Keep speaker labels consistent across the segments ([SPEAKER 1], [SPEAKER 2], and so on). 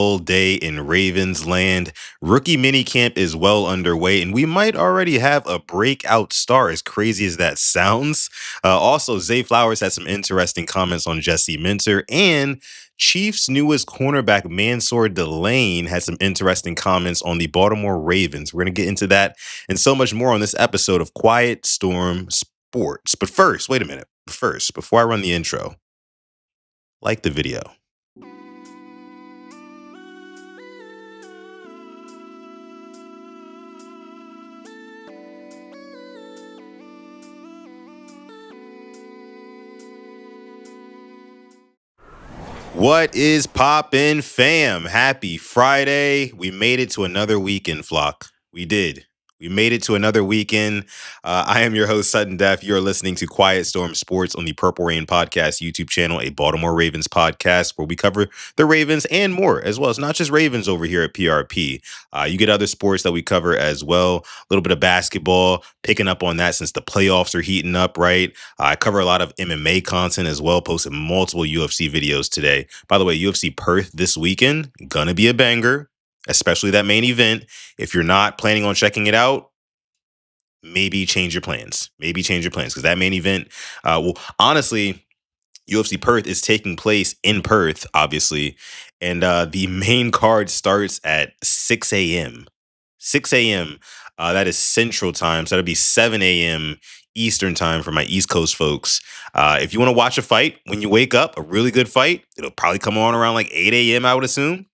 [SPEAKER 1] All day in Ravens land. Rookie Minicamp is well underway, and we might already have a breakout star, as crazy as that sounds. Also, Zay Flowers had some interesting comments on Jesse Minter, and Chiefs' newest cornerback, Mansoor Delane, had some interesting comments on the Baltimore Ravens. We're going to get into that and so much more on this episode of Quiet Storm Sports. But first, wait a minute. First, before I run the intro, like the video. What is poppin', fam? Happy Friday. We made it to another weekend, flock. We did. We made it to another weekend. I am your host, Sutton Def. You're listening to Quiet Storm Sports on the Purple Rain Podcast YouTube channel, a Baltimore Ravens podcast where we cover the Ravens and more, as well. It's not just Ravens over here at PRP. You get other sports that we cover as well. A little bit of basketball, picking up on that since the playoffs are heating up, right? I cover a lot of MMA content as well, posted multiple UFC videos today. By the way, UFC Perth this weekend, gonna be a banger, especially that main event. If you're not planning on checking it out, maybe change your plans. Because that main event, honestly, UFC Perth is taking place in Perth, obviously, and the main card starts at 6 a.m. 6 a.m. That is Central Time, so that'll be 7 a.m. Eastern Time for my East Coast folks. If you want to watch a fight when you wake up, a really good fight, it'll probably come on around like 8 a.m., I would assume.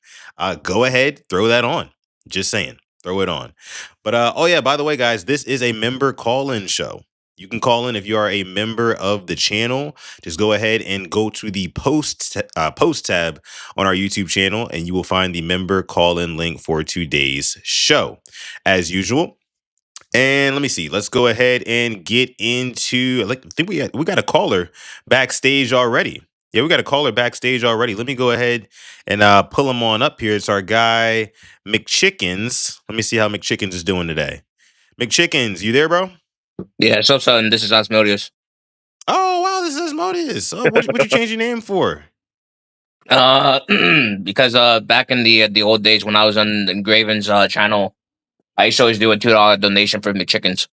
[SPEAKER 1] Go ahead, throw that on. Just saying, throw it on. But oh yeah, by the way, guys, this is a member call-in show. You can call in if you are a member of the channel. Just go ahead and go to the post tab on our YouTube channel, and you will find the member call-in link for today's show, as usual. And let me see. Let's go ahead and get into. I think we got a caller backstage already. Yeah, we got a caller backstage already. Let me go ahead and pull him on up here. It's our guy McChickens. Let me see how McChickens is doing today. McChickens, you there, bro?
[SPEAKER 2] Yeah, so son, this is Osmodeus.
[SPEAKER 1] Oh wow, this is Osmodeus. Oh, what you change your name for?
[SPEAKER 2] Because back in the old days when I was on the Graven's channel, I used to always do a $2 donation for McChickens.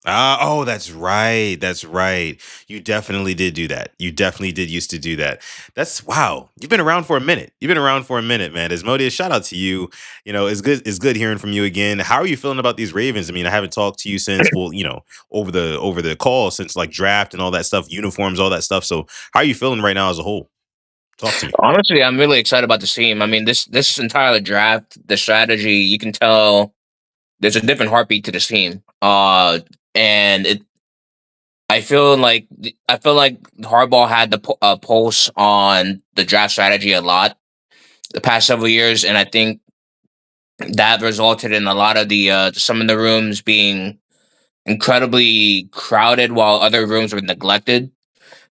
[SPEAKER 1] Oh, that's right. That's right. You definitely did do that. You definitely did used to do that. That's wow. You've been around for a minute. Man. Asmodeus, shout out to you. You know, it's good hearing from you again. How are you feeling about these Ravens? I mean, I haven't talked to you since, well, over the call since like draft and all that stuff, uniforms, all that stuff. So how are you feeling right now as a whole? Talk to me.
[SPEAKER 2] Honestly, I'm really excited about the team. I mean, this entire draft, the strategy, you can tell there's a different heartbeat to this team. And I feel like Harbaugh had the pulse on the draft strategy a lot the past several years, and I think that resulted in a lot of the some of the rooms being incredibly crowded while other rooms were neglected.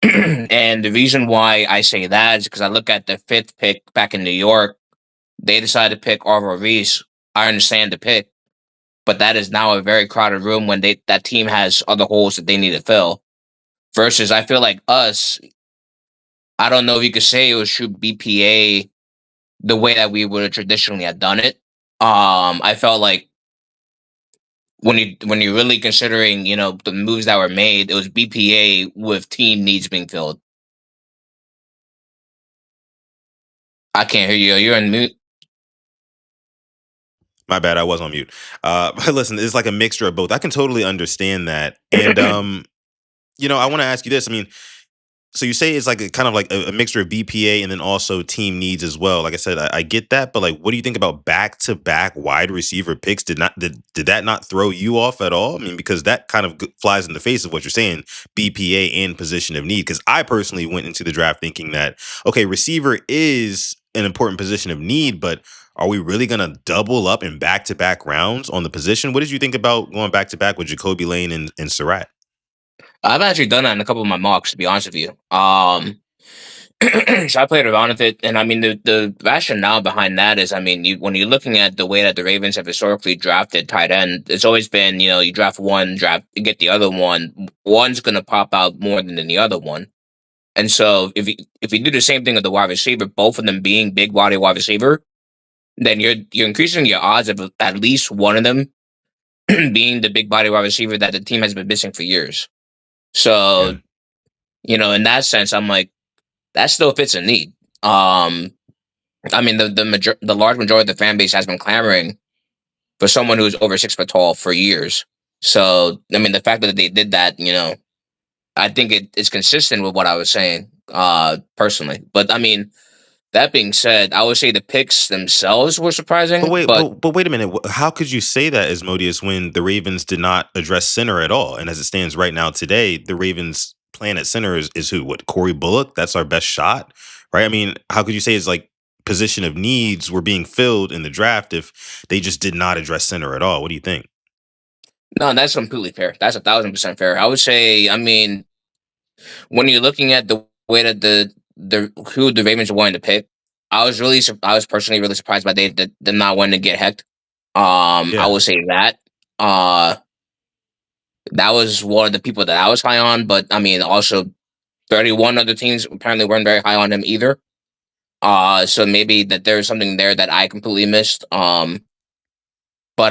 [SPEAKER 2] And the reason why I say that is because I look at the fifth pick back in New York. They decided to pick Arvo Reese. I understand the pick, but that is now a very crowded room when that team has other holes that they need to fill. Versus, I feel like us. I don't know if you could say it was true BPA the way that we would have traditionally have done it. I felt like when you're really considering, the moves that were made, it was BPA with team needs being filled. I can't hear you. You're on mute.
[SPEAKER 1] My bad, I was on mute. But listen, it's like a mixture of both. I can totally understand that. And I want to ask you this. I mean, so you say it's like a kind of like a mixture of BPA and then also team needs as well. Like I said, I get that, but like, what do you think about back-to-back wide receiver picks? Did that not throw you off at all? I mean, because that kind of flies in the face of what you're saying, BPA and position of need. Because I personally went into the draft thinking that, okay, receiver is an important position of need, but are we really going to double up in back-to-back rounds on the position? What did you think about going back-to-back with Jacoby Lane and Surratt?
[SPEAKER 2] I've actually done that in a couple of my mocks, to be honest with you. So I played around with it, and I mean the rationale behind that is, I mean, when you're looking at the way that the Ravens have historically drafted tight end, it's always been, you draft one, you get the other one. One's gonna pop out more than the other one, And so if you do the same thing with the wide receiver, both of them being big body wide receiver, then you're increasing your odds of at least one of them being the big body wide receiver that the team has been missing for years.
[SPEAKER 1] Yeah.
[SPEAKER 2] So, in that sense, I'm like, that still fits a need. I mean, the large majority of the fan base has been clamoring for someone who's over 6 foot tall for years. So, I mean, the fact that they did that, I think it's consistent with what I was saying, personally. But I mean, that being said, I would say the picks themselves were
[SPEAKER 1] But
[SPEAKER 2] surprising,
[SPEAKER 1] wait,
[SPEAKER 2] but
[SPEAKER 1] but wait a minute. How could you say that, Asmodeus, when the Ravens did not address center at all? And as it stands right now today, the Ravens' plan at center is who? What, Corey Bullock? That's our best shot, right? I mean, how could you say it's like position of needs were being filled in the draft if they just did not address center at all? What do you think?
[SPEAKER 2] no, that's completely fair. That's 1,000% fair. I would say, I mean, when you're looking at the way that the who the Ravens are wanting to pick, I was personally really surprised by they did not want to get Hecht. I
[SPEAKER 1] Yeah,
[SPEAKER 2] will say that. Uh, that was one of the people that I was high on, but I mean, also 31 other teams apparently weren't very high on him either. So maybe that there's something there that I completely missed. But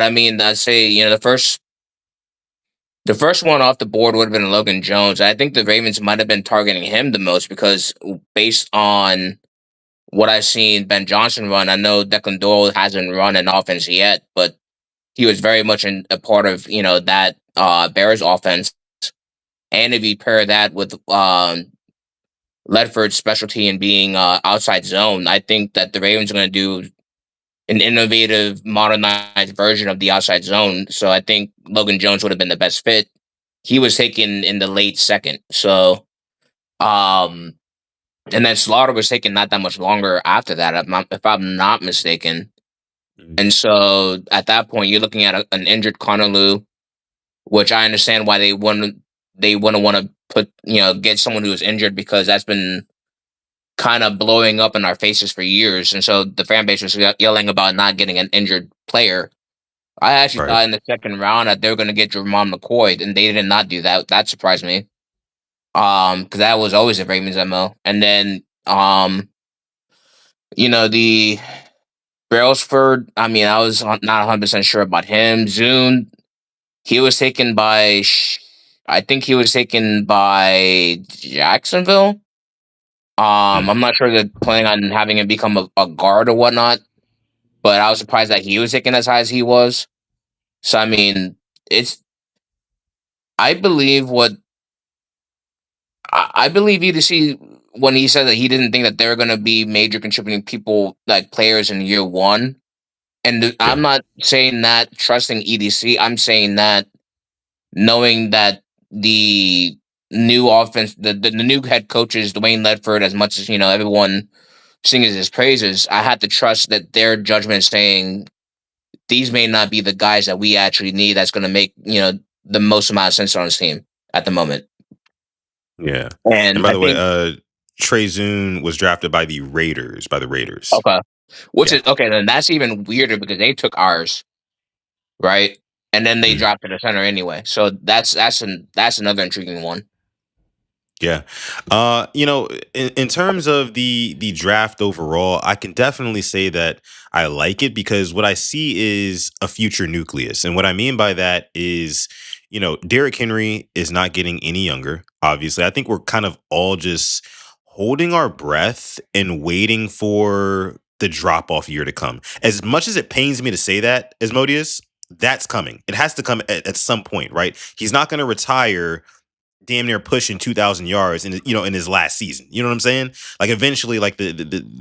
[SPEAKER 2] I mean, I'd say the first one off the board would have been Logan Jones. I think the Ravens might have been targeting him the most because based on what I've seen Ben Johnson run, I know Declan Doyle hasn't run an offense yet, but he was very much a part of that Bears offense. And if you pair that with Ledford's specialty in being outside zone, I think that the Ravens are going to do an innovative, modernized version of the outside zone. So I think Logan Jones would have been the best fit. He was taken in the late second. So, um, and then Slaughter was taken not that much longer after that, if I'm not mistaken.
[SPEAKER 1] mhm,
[SPEAKER 2] And so at that point, you're looking at an injured Conaloo, which I understand why they wouldn't want to get someone who is injured because that's been kind of blowing up in our faces for years. And so the fan base was yelling about not getting an injured player. I actually
[SPEAKER 1] right.
[SPEAKER 2] thought in the second round that they were going to get Jermon McCoy, and they did not do that. That surprised me. Because that was always a Ravens MO. And then, the Brailsford. I mean, I was not 100% sure about him. Zune, he was taken by, I think he was taken by Jacksonville.
[SPEAKER 1] Mm.
[SPEAKER 2] I'm not sure they're planning on having him become a guard or whatnot, but I was surprised that he was taken as high as he was. So I mean, it's I believe what I believe EDC when he said that he didn't think that they were going to be major contributing people like players in year one. And I'm
[SPEAKER 1] Yeah,
[SPEAKER 2] not saying that trusting EDC. I'm saying that knowing that the new offense, the new head coaches, Dwayne Ledford, as much as everyone sings his praises, I had to trust that their judgment is saying these may not be the guys that we actually need. That's going to make the most amount of sense on his team at the moment.
[SPEAKER 1] yeah. And
[SPEAKER 2] And
[SPEAKER 1] by
[SPEAKER 2] I
[SPEAKER 1] the way,
[SPEAKER 2] think
[SPEAKER 1] Trey Zune was drafted by the Raiders. By the Raiders.
[SPEAKER 2] okay, which
[SPEAKER 1] Yeah.
[SPEAKER 2] is okay. Then that's even weirder because they took ours, right? And then they
[SPEAKER 1] Mhm.
[SPEAKER 2] drafted a center anyway. So that's another intriguing one.
[SPEAKER 1] Yeah. In terms of the draft overall, I can definitely say that I like it because what I see is a future nucleus. And what I mean by that is, Derrick Henry is not getting any younger. Obviously, I think we're kind of all just holding our breath and waiting for the drop off year to come. As much as it pains me to say that, Asmodeus, that's coming. It has to come at some point, right? He's not going to retire damn near pushing 2,000 yards in his last season. You know what I'm saying? Like eventually, like the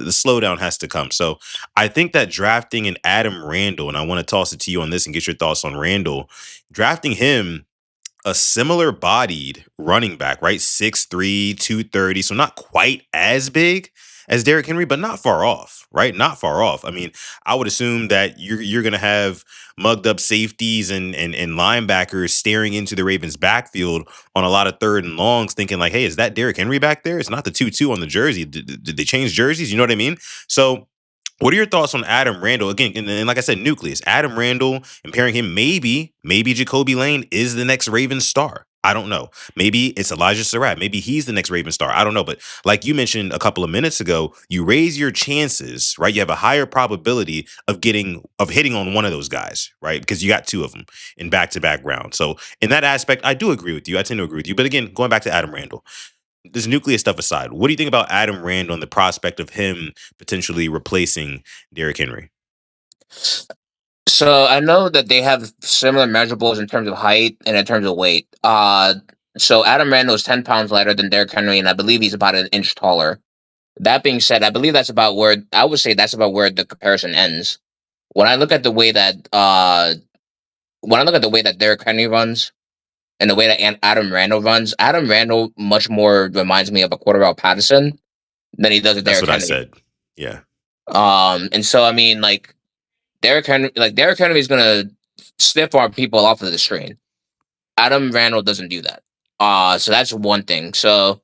[SPEAKER 1] slowdown has to come. So I think that drafting an Adam Randall, and I want to toss it to you on this and get your thoughts on Randall, drafting him a similar bodied running back, right? 6'3", 230. So not quite as big as Derrick Henry, but not far off, right? Not far off. I mean, I would assume that you're gonna have mugged up safeties and linebackers staring into the Ravens backfield on a lot of third and longs, thinking like, hey, is that Derrick Henry back there? It's not the 2-2 on the jersey. Did they change jerseys? You know what I mean? So what are your thoughts on Adam Randall? Again, and like I said, nucleus. Adam Randall and pairing him maybe Jacoby Lane is the next Ravens star. I don't know. Maybe it's Elijah Surratt. Maybe he's the next Raven star. I don't know. But like you mentioned a couple of minutes ago, you raise your chances, right? You have a higher probability of hitting on one of those guys, right? Because you got two of them in back-to-back rounds. So in that aspect, I do agree with you. I tend to agree with you. But again, going back to Adam Randall, this nuclear stuff aside, what do you think about Adam Randall and the prospect of him potentially replacing Derrick Henry?
[SPEAKER 2] So I know that they have similar measurables in terms of height and in terms of weight. So Adam Randall is 10 pounds lighter than Derrick Henry, and I believe he's about an inch taller. That being said, I believe that's about where I would say that's about where the comparison ends. When I look at the way that when I look at the way that Derrick Henry runs and the way that Adam Randall runs, Adam Randall much more reminds me of a Cordell Patterson than he does a
[SPEAKER 1] That's
[SPEAKER 2] Derrick
[SPEAKER 1] what I
[SPEAKER 2] Henry.
[SPEAKER 1] said. Yeah.
[SPEAKER 2] And so I mean, Derrick Henry is gonna stiff arm people off of the screen. Adam Randall doesn't do that. So that's one thing. So,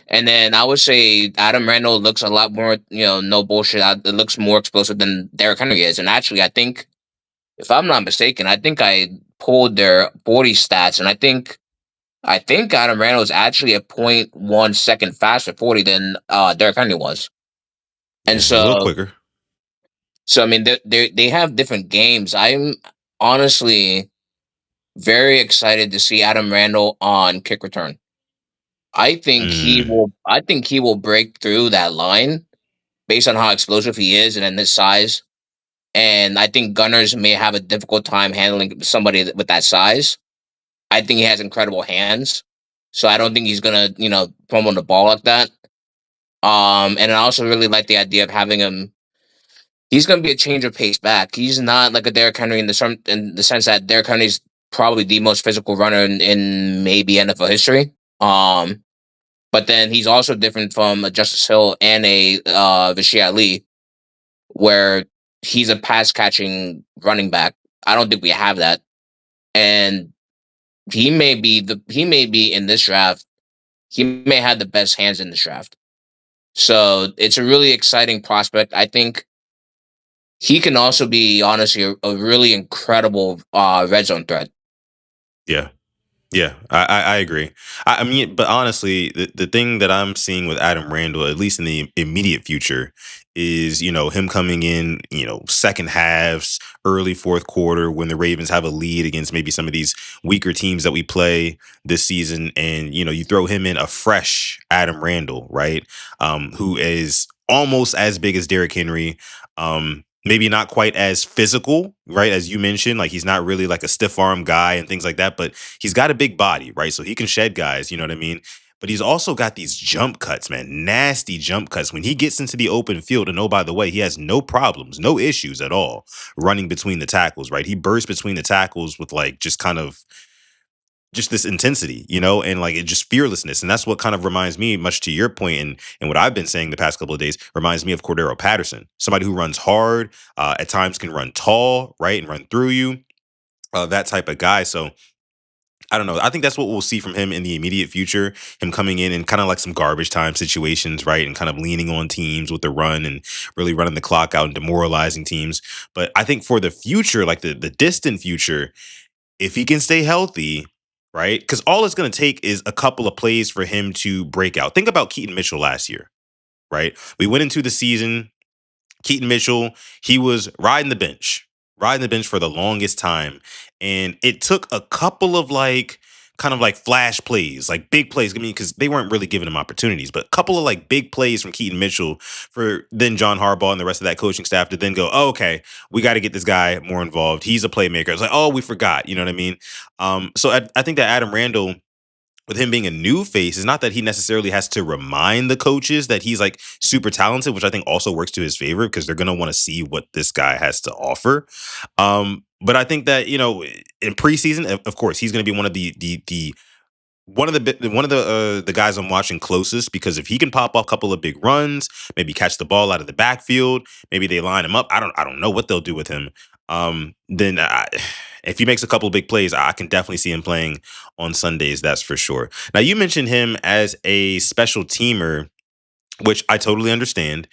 [SPEAKER 2] and then I would say Adam Randall looks a lot more, no bullshit. It looks more explosive than Derrick Henry is. And actually, I think, if I'm not mistaken, I think I pulled their 40 stats, and I think Adam Randall is actually a point 1 second faster 40 than Derrick Henry was. And
[SPEAKER 1] Yeah. A little
[SPEAKER 2] so,
[SPEAKER 1] quicker.
[SPEAKER 2] I mean, they have different games. I'm honestly very excited to see Adam Randall on kick return.
[SPEAKER 1] Mm,
[SPEAKER 2] I think he will break through that line based on how explosive he is and then his size. And I think gunners may have a difficult time handling somebody with that size. I think he has incredible hands. So I don't think he's gonna, fumble the ball like that. And I also really like the idea of having him. He's gonna be a change of pace back. He's not like a Derrick Henry in the sense that Derrick Henry's probably the most physical runner in maybe NFL history. Um, But then he's also different from a Justice Hill and a Rashid Ali, where he's a pass catching running back. I don't think we have that, and he may be in this draft. He may have the best hands in this draft. So it's a really exciting prospect. I think he can also be honestly a really incredible red zone threat.
[SPEAKER 1] yeah. Yeah, I agree. I mean, but honestly, the thing that I'm seeing with Adam Randall, at least in the immediate future, is him coming in, second halves, early fourth quarter when the Ravens have a lead against maybe some of these weaker teams that we play this season, and you throw him in a fresh Adam Randall, right? Who is almost as big as Derrick Henry. Maybe not quite as physical, right? As you mentioned, like he's not really like a stiff arm guy and things like that, but he's got a big body, right? So he can shed guys, you know what I mean? But he's also got these jump cuts, man, nasty jump cuts. When he gets into the open field, and oh, by the way, he has no problems, no issues at all running between the tackles, right? He bursts between the tackles with like just kind of just this intensity, and like it just fearlessness. And that's what kind of reminds me, much to your point, and what I've been saying the past couple of days, reminds me of Cordero Patterson, somebody who runs hard, at times can run tall, right, and run through you, that type of guy. So I don't know. I think that's what we'll see from him in the immediate future. Him coming in and kind of like some garbage time situations, right? And kind of leaning on teams with the run and really running the clock out and demoralizing teams. But I think for the future, like the distant future, if he can stay healthy, right? Because all it's going to take is a couple of plays for him to break out. Think about Keaton Mitchell last year, right? We went into the season, Keaton Mitchell, he was riding the bench for the longest time. And it took a couple of like, kind of like flash plays, like big plays. I mean, because they weren't really giving him opportunities, but a couple of like big plays from Keaton Mitchell for then John Harbaugh and the rest of that coaching staff to then go, oh, okay, we got to get this guy more involved. He's a playmaker. It's like, oh, we forgot. You know what I mean? So I think that Adam Randall, with him being a new face, is not that he necessarily has to remind the coaches that he's like super talented, which I think also works to his favor because they're gonna want to see what this guy has to offer. But I think that in preseason, of course, he's gonna be one of the one of the guys I'm watching closest, because if he can pop off a couple of big runs, maybe catch the ball out of the backfield, maybe they line him up. I don't know what they'll do with him. Then if he makes a couple of big plays, I can definitely see him playing on Sundays. That's for sure. Now you mentioned him as a special teamer which I totally understand.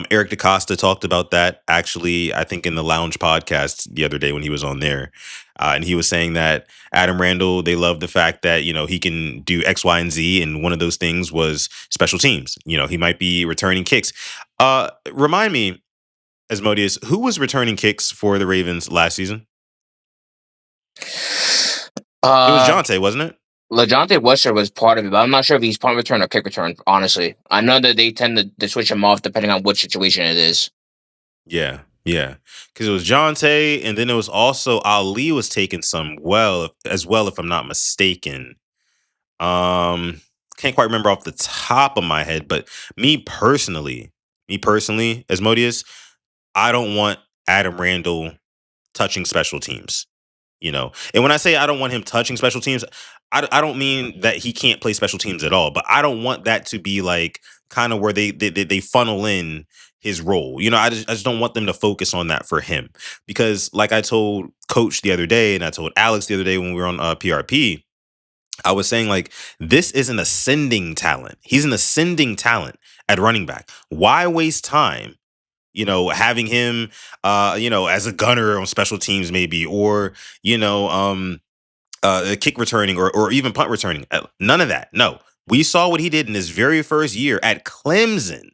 [SPEAKER 1] Eric DaCosta talked about that actually, I think in the Lounge podcast the other day when he was on there. And he was saying that Adam Randall, they love the fact that, he can do X, Y, and Z. And one of those things was special teams. He might be returning kicks. Remind me, Asmodeus, who was returning kicks for the Ravens last season? It was
[SPEAKER 2] Uh,
[SPEAKER 1] Jonte, wasn't it?
[SPEAKER 2] LeJohntay Wester was part of it, but I'm not sure if he's punt return or kick return, honestly. I know that they tend to switch him off depending on which situation it is.
[SPEAKER 1] Yeah, yeah. Because it was Jonte, and then it was also Ali was taking some as well, if I'm not mistaken. Can't quite remember off the top of my head, but me personally, Asmodeus, I don't want Adam Randall touching special teams. And when I say I don't want him touching special teams, I don't mean that he can't play special teams at all, but I don't want that to be like kind of where they funnel in his role. I just don't want them to focus on that for him, because like I told Coach the other day, and I told Alex the other day when we were on PRP, I was saying, like, this is an ascending talent. He's an ascending talent at running back. Why waste time? Having him, as a gunner on special teams, maybe, or kick returning, or even punt returning. None of that. No, we saw what he did in his very first year at Clemson.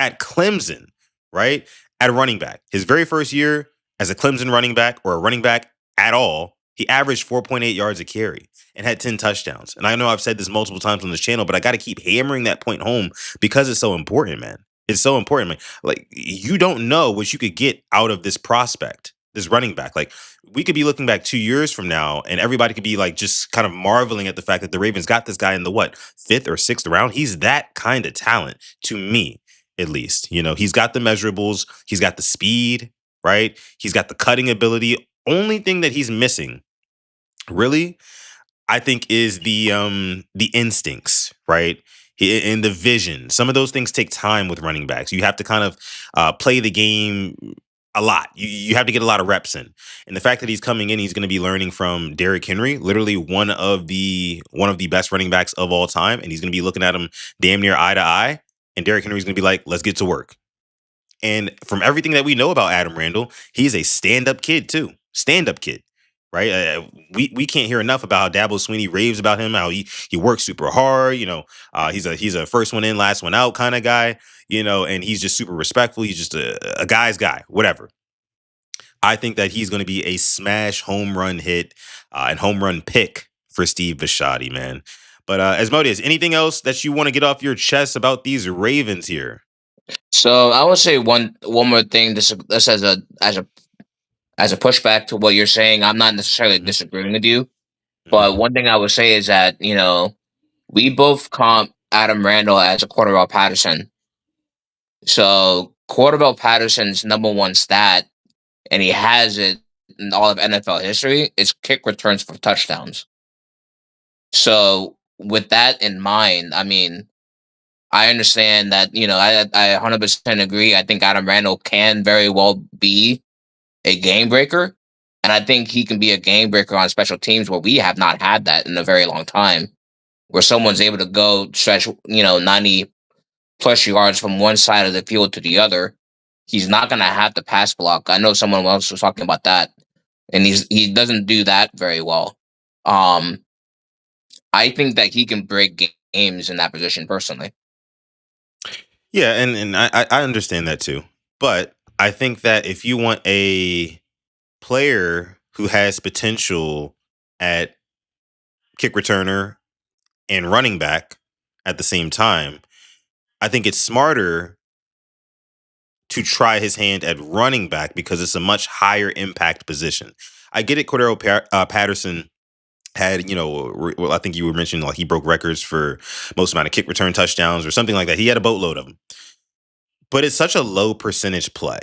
[SPEAKER 1] At Clemson, right? At a running back, his very first year as a Clemson running back, or a running back at all, he averaged 4.8 yards a carry and had 10 touchdowns. And I know I've said this multiple times on this channel, but I got to keep hammering that point home because it's so important, man. It's so important, man. Like, you don't know what you could get out of this prospect, this running back. Like, we could be looking back 2 years from now, and everybody could be like just kind of marveling at the fact that the Ravens got this guy in the fifth or sixth round. He's that kind of talent to me, at least. He's got the measurables, he's got the speed, right? He's got the cutting ability. Only thing that he's missing, really, I think, is the instincts, right? And the vision. Some of those things take time with running backs. You have to kind of play the game a lot. You have to get a lot of reps in. And the fact that he's coming in, he's going to be learning from Derrick Henry, literally one of the best running backs of all time, and he's going to be looking at him damn near eye to eye. And Derrick Henry's going to be like, "Let's get to work." And from everything that we know about Adam Randall, he's a stand-up kid too. Stand-up kid, right? We can't hear enough about how Dabo Swinney raves about him, how he works super hard. He's a first one in, last one out kind of guy. And he's just super respectful. He's just a guy's guy, whatever. I think that he's going to be a smash home run hit and home run pick for Steve Bisciotti, man. But Asmodeus, anything else that you want to get off your chest about these Ravens here?
[SPEAKER 2] So I would say one more thing. This as a pushback to what you're saying. I'm not necessarily
[SPEAKER 1] Mhm.
[SPEAKER 2] disagreeing with you,
[SPEAKER 1] Mhm.
[SPEAKER 2] but one thing I would say is that we both comp Adam Randall as a Cordell Patterson. So Cordell Patterson's number one stat, and he has it in all of NFL history, is kick returns for touchdowns. So with that in mind, I mean, I understand that I 100% agree. I think Adam Randall can very well be a game breaker, and I think he can be a game breaker on special teams where we have not had that in a very long time, where someone's able to go stretch 90 plus yards from one side of the field to the other. He's not going to have to pass block. I know someone else was talking about that, and he doesn't do that very well. Um, I think that he can break games in that position personally.
[SPEAKER 1] Yeah, and I understand that too. But I think that if you want a player who has potential at kick returner and running back at the same time, I think it's smarter to try his hand at running back because it's a much higher impact position. I get it. Patterson had, well, I think you were mentioning, like, he broke records for most amount of kick return touchdowns or something like that. He had a boatload of them. But it's such a low percentage play.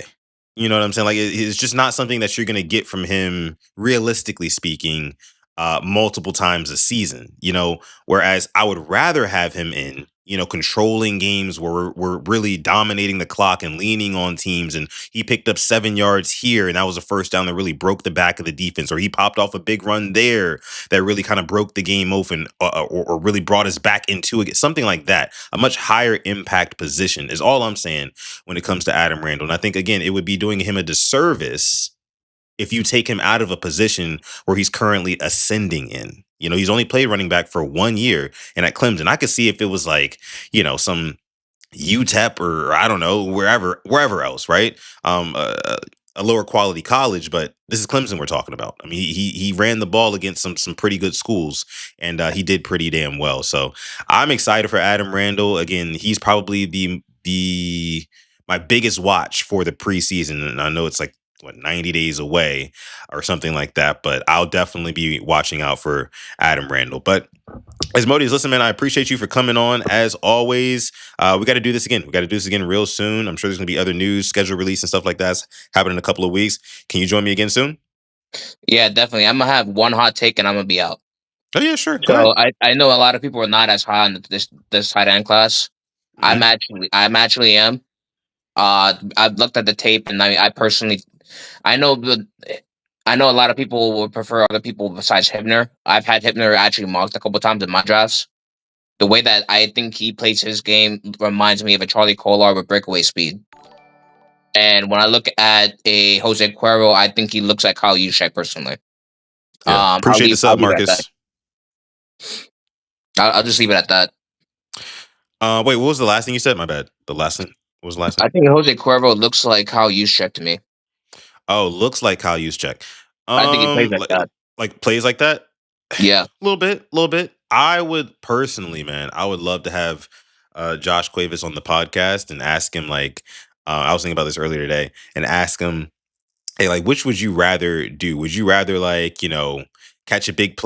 [SPEAKER 1] You know what I'm saying? Like, it's just not something that you're going to get from him, realistically speaking, multiple times a season. Whereas I would rather have him in, controlling games, were really dominating the clock and leaning on teams. And he picked up 7 yards here, and that was a first down that really broke the back of the defense. Or he popped off a big run there that really kind of broke the game open, or really brought us back into it. Something like that. A much higher impact position is all I'm saying when it comes to Adam Randall. And I think, again, it would be doing him a disservice if you take him out of a position where he's currently ascending in. He's only played running back for 1 year, and at Clemson, I could see if it was like, some UTEP or I don't know, wherever else, right? A lower quality college, but this is Clemson we're talking about. I mean, he ran the ball against some pretty good schools, and he did pretty damn well. So I'm excited for Adam Randall. Again, he's probably the my biggest watch for the preseason, and I know it's like 90 days away or something like that, but I'll definitely be watching out for Adam Randall. But Asmodeus, listen, man, I appreciate you for coming on as always. We got to do this again. We got to do this again real soon. I'm sure there's going to be other news, schedule release, and stuff like that happening in a couple of weeks. Can you join me again soon?
[SPEAKER 2] Yeah, definitely. I'm gonna have one hot take, and I'm gonna be out.
[SPEAKER 1] Oh yeah, sure. Go
[SPEAKER 2] So
[SPEAKER 1] ahead.
[SPEAKER 2] I know a lot of people are not as high on this tight end class.
[SPEAKER 1] Mhm.
[SPEAKER 2] I'm actually am. I've looked at the tape, and I personally, I know the. I know a lot of people would prefer other people besides Hibner. I've had Hibner actually mocked a couple times in my drafts. The way that I think he plays his game reminds me of a Charlie Kolar with breakaway speed. And when I look at a Jose Cuervo, I think he looks like Kyle Juszczyk personally.
[SPEAKER 1] Yeah. Appreciate the
[SPEAKER 2] I'll
[SPEAKER 1] sub,
[SPEAKER 2] leave it at that.
[SPEAKER 1] Marcus.
[SPEAKER 2] I'll just leave it at that.
[SPEAKER 1] Wait, what was the last thing you said? My bad. The last thing. What was the last thing?
[SPEAKER 2] I think Jose Cuervo looks like Kyle Juszczyk to me.
[SPEAKER 1] Oh, looks like Kyle Juszczyk.
[SPEAKER 2] I think he plays like that.
[SPEAKER 1] Like plays like that.
[SPEAKER 2] Yeah.
[SPEAKER 1] A little bit. I would personally, man, I would love to have Josh Cuevas on the podcast and ask him, like, I was thinking about this earlier today, and ask him, hey, like, which would you rather do? Would you rather, like, catch a big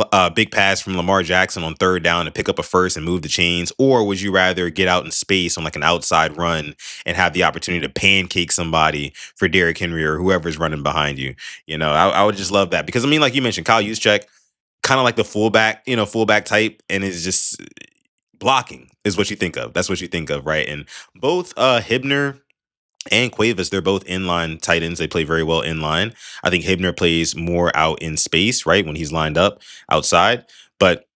[SPEAKER 1] pass from Lamar Jackson on third down and pick up a first and move the chains, or would you rather get out in space on like an outside run and have the opportunity to pancake somebody for Derrick Henry or whoever's running behind you? I would just love that, because I mean, like you mentioned, Kyle Juszczyk, kind of like the fullback type, and is just blocking is what you think of. That's what you think of, right? And both Hibner and Cuevas, they're both inline tight ends. They play very well inline. I think Hibner plays more out in space, right, when he's lined up outside. But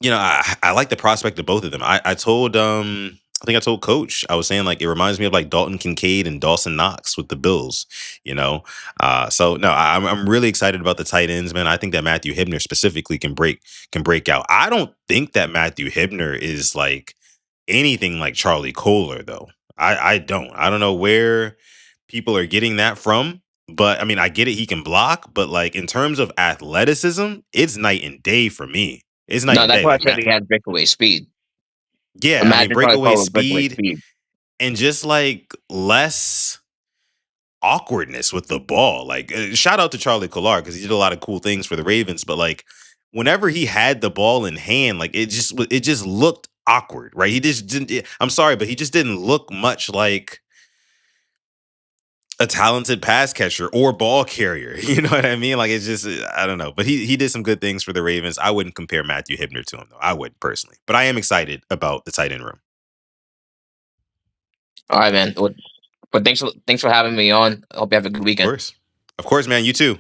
[SPEAKER 1] I like the prospect of both of them. I told I think I told Coach, I was saying, like, it reminds me of like Dalton Kincaid and Dawson Knox with the Bills. So no, I'm really excited about the tight ends, man. I think that Matthew Hibner specifically can break out. I don't think that Matthew Hibner is like anything like Charlie Kohler, though. I don't know where people are getting that from. But I mean, I get it. He can block, but like in terms of athleticism, it's night and day for me. It's night
[SPEAKER 2] No,
[SPEAKER 1] and
[SPEAKER 2] that's
[SPEAKER 1] day.
[SPEAKER 2] why I
[SPEAKER 1] Like
[SPEAKER 2] said
[SPEAKER 1] Matt,
[SPEAKER 2] he has breakaway speed.
[SPEAKER 1] yeah. I mean,
[SPEAKER 2] Imagine Charlie
[SPEAKER 1] breakaway
[SPEAKER 2] Cole with breakaway
[SPEAKER 1] speed
[SPEAKER 2] speed.
[SPEAKER 1] and just like less awkwardness with the ball. Like, shout out to Charlie Kolar because he did a lot of cool things for the Ravens. But like, whenever he had the ball in hand, like it just looked awkward, right? He just didn't. I'm sorry, but he just didn't look much like a talented pass catcher or ball carrier. You know what I mean? Like, it's just, I don't know. But he did some good things for the Ravens. I wouldn't compare Matthew Hibner to him, though. I wouldn't personally. But I am excited about the tight end room.
[SPEAKER 2] All right, man. But thanks for having me on. I hope you have a good
[SPEAKER 1] Of
[SPEAKER 2] weekend.
[SPEAKER 1] course. Of course, man. You too.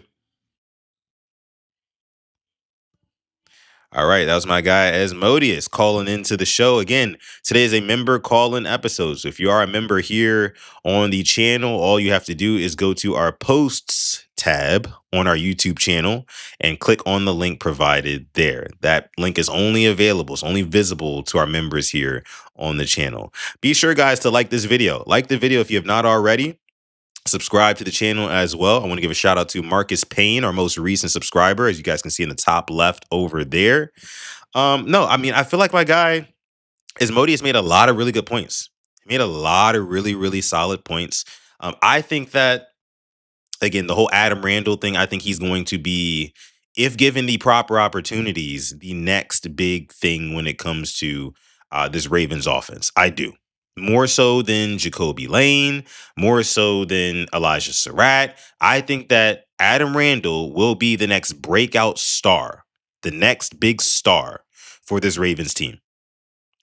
[SPEAKER 1] All right, that was my guy Asmodeus calling into the show. Again, today is a member call-in episode. So if you are a member here on the channel, all you have to do is go to our posts tab on our YouTube channel and click on the link provided there. That link is only available, it's only visible to our members here on the channel. Be sure, guys, to like this video. Like the video if you have not already. Subscribe to the channel as well. I want to give a shout out to Marcus Payne, our most recent subscriber, as you guys can see in the top left over there. No, I mean, I feel like my guy Asmodeus made a lot of really good points. He made a lot of really, really solid points. I think that, again, the whole Adam Randall thing, I think he's going to be, if given the proper opportunities, the next big thing when it comes to this Ravens offense. I do. More so than Jacoby Lane, more so than Elijah Surratt. I think that Adam Randall will be the next breakout star, the next big star for this Ravens team.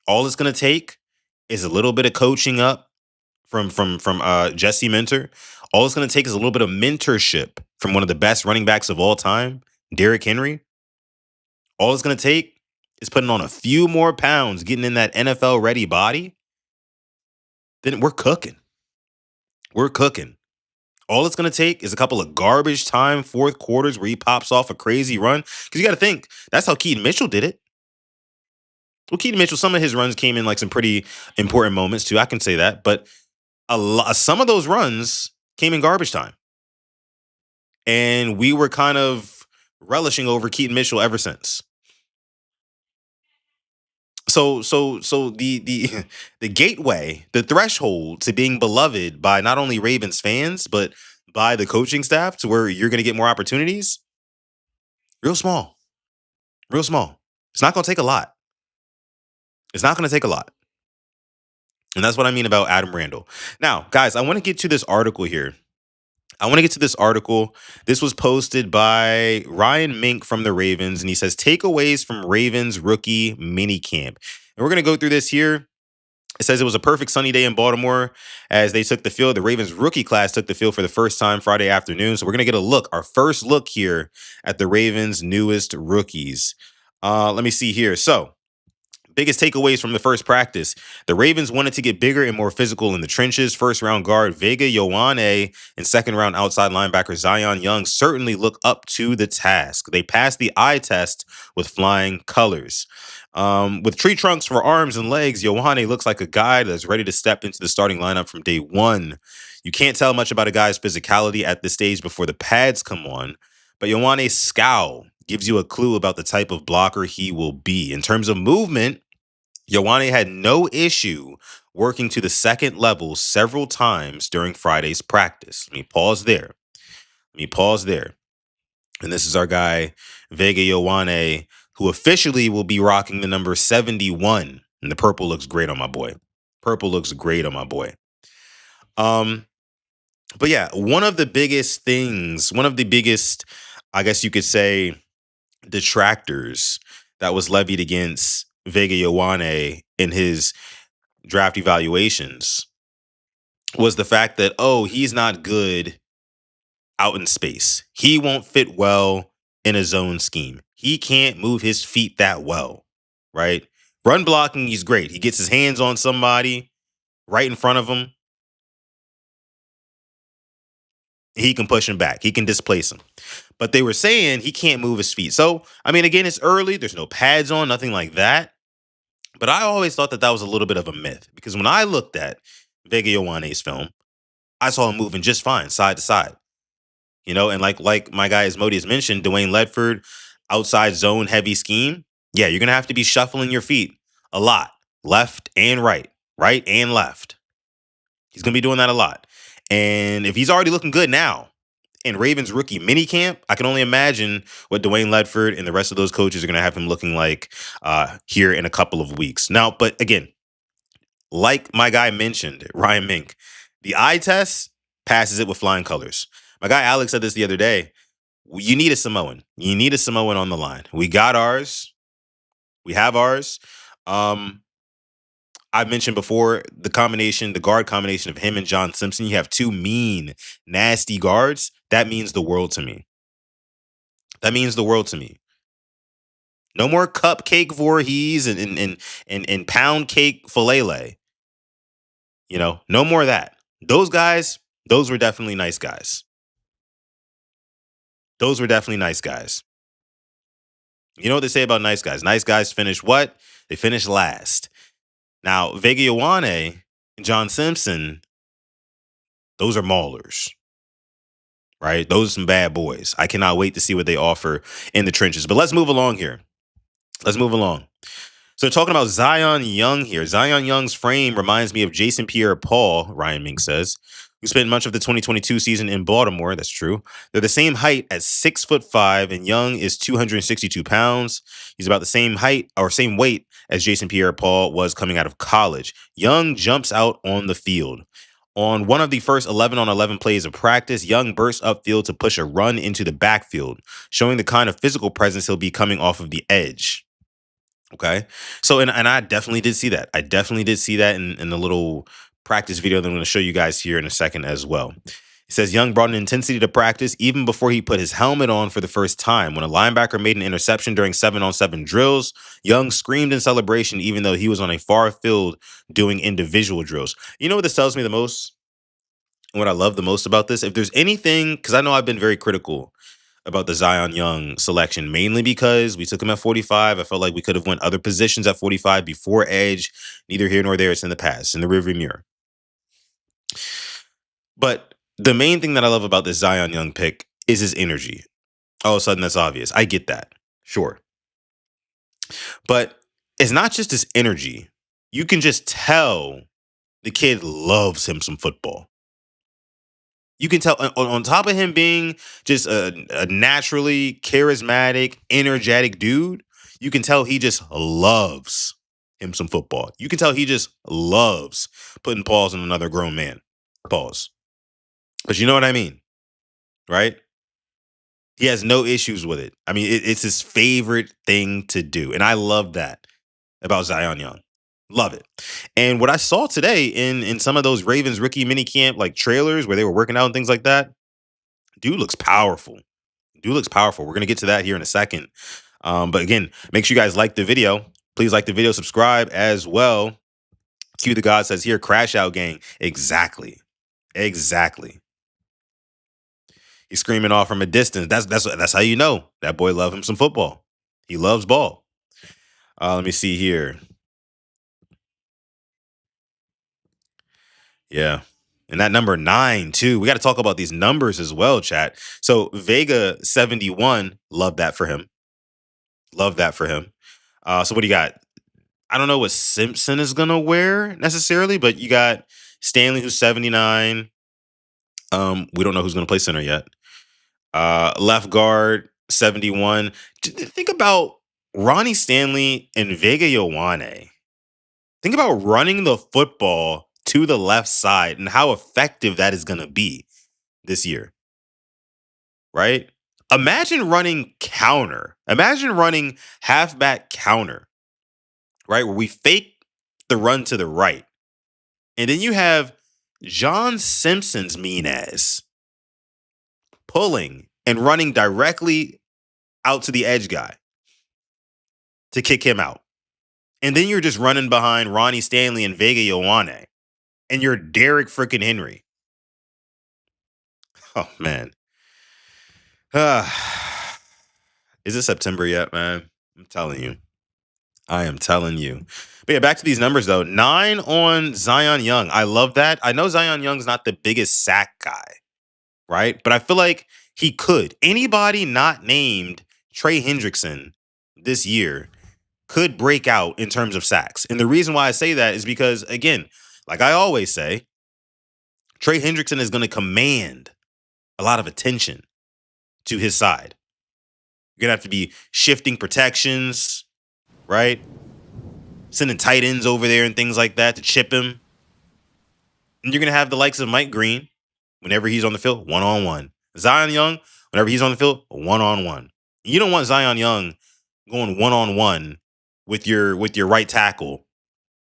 [SPEAKER 1] All it's gonna take is a little bit of coaching up from Jesse Minter. All it's gonna take is a little bit of mentorship from one of the best running backs of all time, Derrick Henry. All it's gonna take is putting on a few more pounds, getting in that NFL ready body. Then we're cooking. We're cooking. All it's going to take is a couple of garbage time fourth quarters where he pops off a crazy run. Because you got to think, that's how Keaton Mitchell did it. Well, Keaton Mitchell, some of his runs came in like some pretty important moments too. I can say that. But some of those runs came in garbage time. And we were kind of relishing over Keaton Mitchell ever since. So the the gateway, the threshold to being beloved by not only Ravens fans, but by the coaching staff to where you're going to get more opportunities, real small. Real small. It's not going to take a lot. It's not going to take a lot. And that's what I mean about Adam Randall. Now, guys, I want to get to this article here. This was posted by Ryan Mink from the Ravens, and he says, takeaways from Ravens rookie minicamp. And we're going to go through this here. It says it was a perfect sunny day in Baltimore as they took the field. The Ravens rookie class took the field for the first time Friday afternoon. So we're going to get our first look here at the Ravens' newest rookies. Let me see here. So, biggest takeaways from the first practice. The Ravens wanted to get bigger and more physical in the trenches. First round guard Vega Ioane and second round outside linebacker Zion Young certainly look up to the task. They passed the eye test with flying colors. With tree trunks for arms and legs, Ioane looks like a guy that's ready to step into the starting lineup from day one. You can't tell much about a guy's physicality at this stage before the pads come on, but Ioane's scowl gives you a clue about the type of blocker he will be. In terms of movement, Ioane had no issue working to the second level several times during Friday's practice. Let me pause there. And this is our guy, Vega Ioane, who officially will be rocking the number 71. And the purple looks great on my boy. But yeah, one of the biggest, I guess you could say, detractors that was levied against Vega Ioane in his draft evaluations was the fact that, he's not good out in space. He won't fit well in a zone scheme. He can't move his feet that well, right? Run blocking, he's great. He gets his hands on somebody right in front of him. He can push him back. He can displace him. But they were saying he can't move his feet. So, I mean, again, it's early. There's no pads on, nothing like that. But I always thought that was a little bit of a myth because when I looked at Vega Ioane's film, I saw him moving just fine, side to side. And like my guy Asmodi has mentioned, Dwayne Ledford, outside zone heavy scheme. Yeah, you're going to have to be shuffling your feet a lot, left and right and left. He's going to be doing that a lot. And if he's already looking good now in Ravens rookie minicamp, I can only imagine what Dwayne Ledford and the rest of those coaches are going to have him looking like here in a couple of weeks. Now, but again, like my guy mentioned, Ryan Mink, the eye test passes it with flying colors. My guy Alex said this the other day. You need a Samoan. You need a Samoan on the line. We got ours. We have ours. I mentioned before the guard combination of him and John Simpson. You have two mean, nasty guards. That means the world to me. No more cupcake Voorhees and pound cake Falele. No more of that. Those guys, those were definitely nice guys. You know what they say about nice guys? Nice guys finish what? They finish last. Now, Vega Ioane and John Simpson, those are maulers, right? Those are some bad boys. I cannot wait to see what they offer in the trenches. But let's move along here. So talking about Zion Young here. Zion Young's frame reminds me of Jason Pierre-Paul, Ryan Mink says, who spent much of the 2022 season in Baltimore. That's true. They're the same height at 6'5", and Young is 262 pounds. He's about the same height or same weight as Jason Pierre-Paul was coming out of college. Young jumps out on the field. On one of the first 11-on-11 plays of practice, Young bursts upfield to push a run into the backfield, showing the kind of physical presence he'll be coming off of the edge. Okay. So, and I definitely did see that. I definitely did see that in the little practice video that I'm going to show you guys here in a second as well. It says Young brought an intensity to practice even before he put his helmet on for the first time. When a linebacker made an interception during 7-on-7 drills, Young screamed in celebration even though he was on a far field doing individual drills. You know what this tells me the most? What I love the most about this? If there's anything, because I know I've been very critical about the Zion Young selection, mainly because we took him at 45. I felt like we could have went other positions at 45 before edge. Neither here nor there. It's in the past, in the rearview mirror. But the main thing that I love about this Zion Young pick is his energy. All of a sudden, that's obvious. I get that. Sure. But it's not just his energy. You can just tell the kid loves him some football. You can tell on top of him being just a naturally charismatic, energetic dude, you can tell he just loves him some football. You can tell he just loves putting paws on another grown man. Pause. But you know what I mean, right? He has no issues with it. I mean, it's his favorite thing to do. And I love that about Zion Young. Love it. And what I saw today in some of those Ravens rookie minicamp like trailers where they were working out and things like that, dude looks powerful. Dude looks powerful. We're going to get to that here in a second. But again, make sure you guys like the video. Please like the video, subscribe as well. Q the God says here, crash out gang. Exactly. Exactly. He's screaming off from a distance. That's how you know that boy love him some football. He loves ball. Let me see here. Yeah. And that number 9, too. We got to talk about these numbers as well, chat. So Vega 71, love that for him. Love that for him. So what do you got? I don't know what Simpson is gonna wear necessarily, but you got Stanley who's 79. We don't know who's gonna play center yet. Left guard 71. Think about Ronnie Stanley and Vega Ioane. Think about running the football to the left side and how effective that is gonna be this year, right? Imagine running counter. Imagine running halfback counter, right? Where we fake the run to the right. And then you have John Simpson's mean ass pulling and running directly out to the edge guy to kick him out. And then you're just running behind Ronnie Stanley and Vega Ioane. And you're Derek freaking Henry. Oh, man. Is it September yet, man? I'm telling you. I am telling you. But yeah, back to these numbers though. 9 on Zion Young. I love that. I know Zion Young's not the biggest sack guy, right? But I feel like he could. Anybody not named Trey Hendrickson this year could break out in terms of sacks. And the reason why I say that is because, again, like I always say, Trey Hendrickson is going to command a lot of attention to his side. You're going to have to be shifting protections, right? Sending tight ends over there and things like that to chip him. And you're going to have the likes of Mike Green, whenever he's on the field, one-on-one. Zion Young, whenever he's on the field, one-on-one. You don't want Zion Young going one-on-one with your right tackle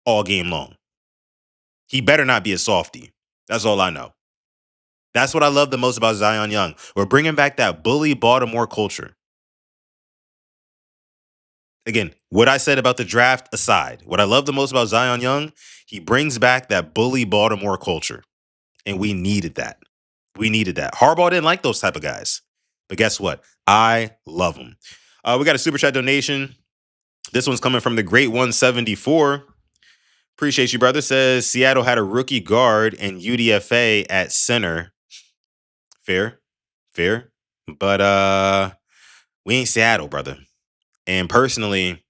[SPEAKER 1] all game long. He better not be a softie. That's all I know. That's what I love the most about Zion Young. We're bringing back that bully Baltimore culture. Again, what I said about the draft aside, what I love the most about Zion Young, he brings back that bully Baltimore culture. And we needed that. We needed that. Harbaugh didn't like those type of guys. But guess what? I love them. We got a super chat donation. This one's coming from the Great 174. Appreciate you, brother. Says Seattle had a rookie guard and UDFA at center. Fair. But we ain't Seattle, brother. And personally,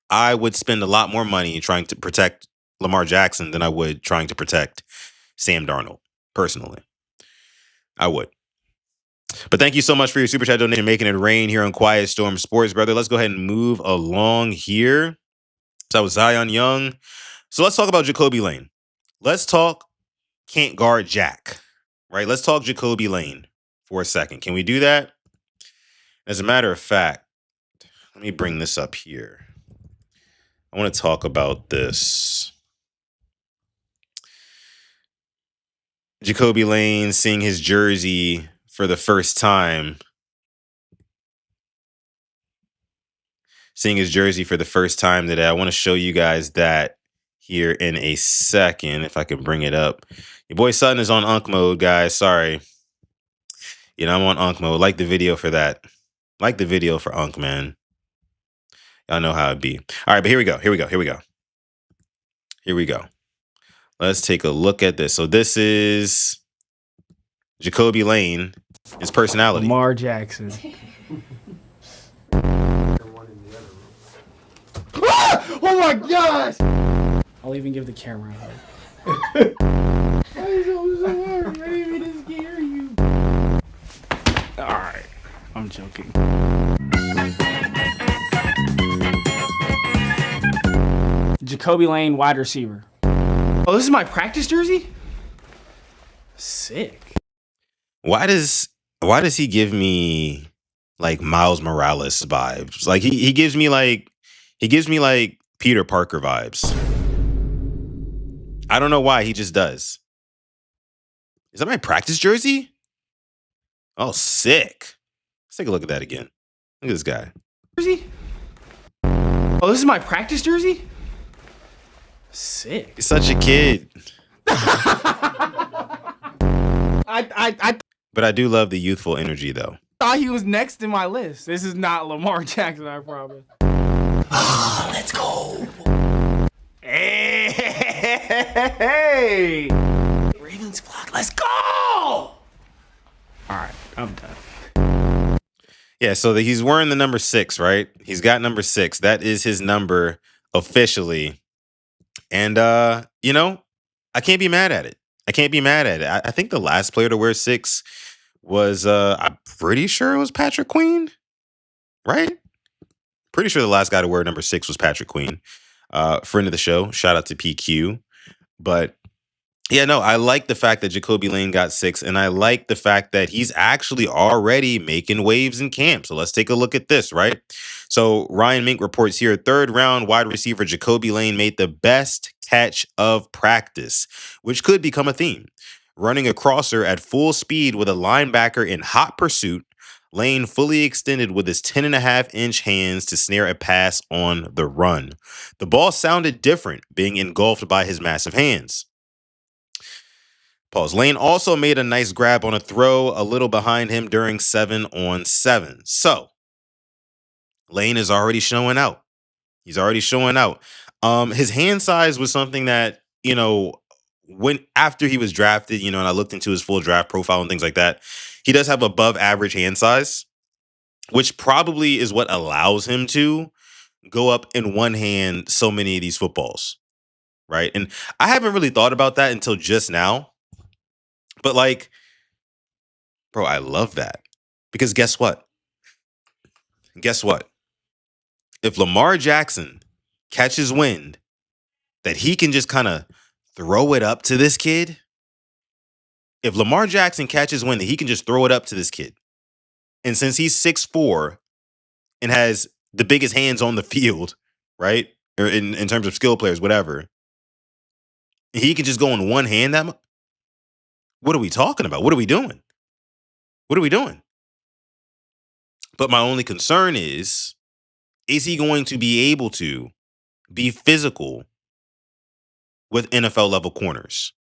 [SPEAKER 1] I would spend a lot more money trying to protect Lamar Jackson than I would trying to protect Sam Darnold. Personally, I would. But thank you so much for your super chat donation, making it rain here on Quiet Storm Sports, brother. Let's go ahead and move along here. So that was Zion Young. So let's talk about Jacoby Lane. Let's talk can't guard Jack, right? Let's talk Jacoby Lane for a second. Can we do that? As a matter of fact, let me bring this up here. I want to talk about this. Jacoby Lane seeing his jersey for the first time. Seeing his jersey for the first time today. I want to show you guys that here in a second, if I can bring it up. Your boy Sutton is on Unk mode, guys. Sorry. I'm on Unk mode. Like the video for that. Like the video for Unk, man. Y'all know how it be. All right, but here we go. Let's take a look at this. So this is Jacoby Lane, his personality.
[SPEAKER 3] Lamar Jackson. Oh my gosh! I'll even give the camera a hug. I'm so sorry. I didn't mean to scare you. Alright. I'm joking. Jacoby Lane, wide receiver. Oh, this is my practice jersey? Sick.
[SPEAKER 1] Why does he give me like Miles Morales vibes? Like he gives me like Peter Parker vibes. I don't know why, he just does. Is that my practice jersey? Oh, sick. Let's take a look at that again. Look at this guy.
[SPEAKER 3] Jersey? Oh, this is my practice jersey? Sick.
[SPEAKER 1] He's such a kid. But I do love the youthful energy, though.
[SPEAKER 3] Thought he was next in my list. This is not Lamar Jackson, I promise. Let's go. Hey. Ravens flock, let's go. All right, I'm done.
[SPEAKER 1] Yeah, so he's wearing the number 6, right? He's got number 6. That is his number officially. And, I can't be mad at it. I think the last player to wear 6 was, I'm pretty sure it was Patrick Queen, right? Pretty sure the last guy to wear number 6 was Patrick Queen. Friend of the show. Shout out to PQ. But yeah, no, I like the fact that Jacoby Lane got 6, and I like the fact that he's actually already making waves in camp. So let's take a look at this, right? So Ryan Mink reports here, 3rd round wide receiver Jacoby Lane made the best catch of practice, which could become a theme. Running a crosser at full speed with a linebacker in hot pursuit, Lane fully extended with his 10.5-inch hands to snare a pass on the run. The ball sounded different, being engulfed by his massive hands. Pause. Lane also made a nice grab on a throw a little behind him during 7-on-7. So, Lane is already showing out. He's already showing out. His hand size was something that, when after he was drafted, and I looked into his full draft profile and things like that, he does have above average hand size, which probably is what allows him to go up in one hand so many of these footballs, right? And I haven't really thought about that until just now. But like, bro, I love that. Because guess what? If Lamar Jackson catches wind that he can just kind of throw it up to this kid, if Lamar Jackson catches wind that he can just throw it up to this kid, and since he's 6'4" and has the biggest hands on the field, right? Or in terms of skill players, whatever, he can just go in one hand what are we talking about? What are we doing? But my only concern is he going to be able to be physical with NFL level corners?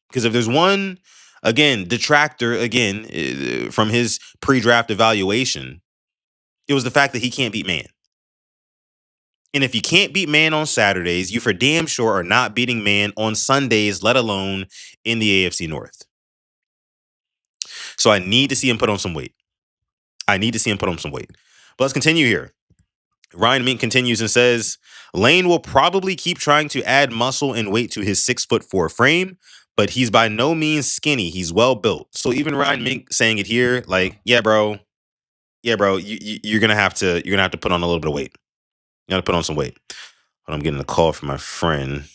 [SPEAKER 1] Because if there's one, detractor, from his pre-draft evaluation, it was the fact that he can't beat man. And if you can't beat man on Saturdays, you for damn sure are not beating man on Sundays, let alone in the AFC North. So I need to see him put on some weight. But let's continue here. Ryan Mink continues and says, Lane will probably keep trying to add muscle and weight to his 6'4" frame, but he's by no means skinny. He's well built. So even Ryan Mink saying it here, like, yeah, bro, you're gonna have to put on a little bit of weight. You gotta put on some weight. But I'm getting a call from my friend.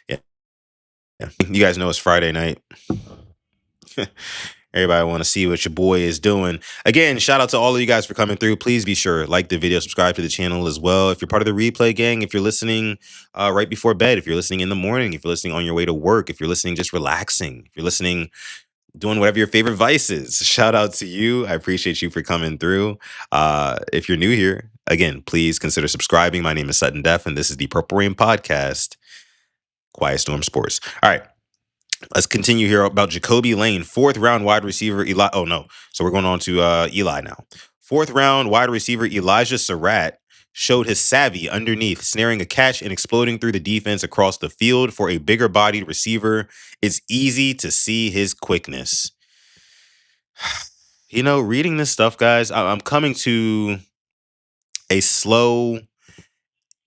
[SPEAKER 1] Yeah. You guys know it's Friday night. Everybody want to see what your boy is doing. Again, shout out to all of you guys for coming through. Please be sure, like the video, subscribe to the channel as well. If you're part of the replay gang, if you're listening right before bed, if you're listening in the morning, if you're listening on your way to work, if you're listening just relaxing, if you're listening doing whatever your favorite vice is, shout out to you. I appreciate you for coming through. If you're new here, again, please consider subscribing. My name is Sutton Def, and this is the Purple Rain Podcast, Quiet Storm Sports. All right. Let's continue here about Jacoby Lane, 4th round wide receiver. So we're going on to Eli now. 4th round wide receiver Elijah Surratt showed his savvy underneath, snaring a catch and exploding through the defense across the field. For a bigger bodied receiver, it's easy to see his quickness. Reading this stuff, guys, I'm coming to a slow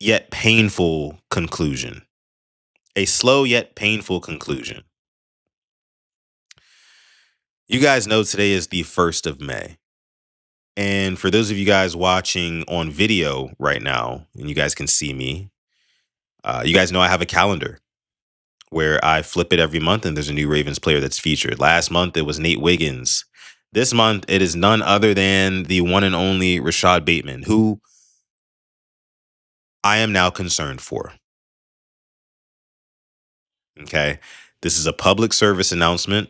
[SPEAKER 1] yet painful conclusion. A slow yet painful conclusion. You guys know today is the 1st of May. And for those of you guys watching on video right now, and you guys can see me, you guys know I have a calendar where I flip it every month and there's a new Ravens player that's featured. Last month, it was Nate Wiggins. This month, it is none other than the one and only Rashad Bateman, who I am now concerned for. Okay? This is a public service announcement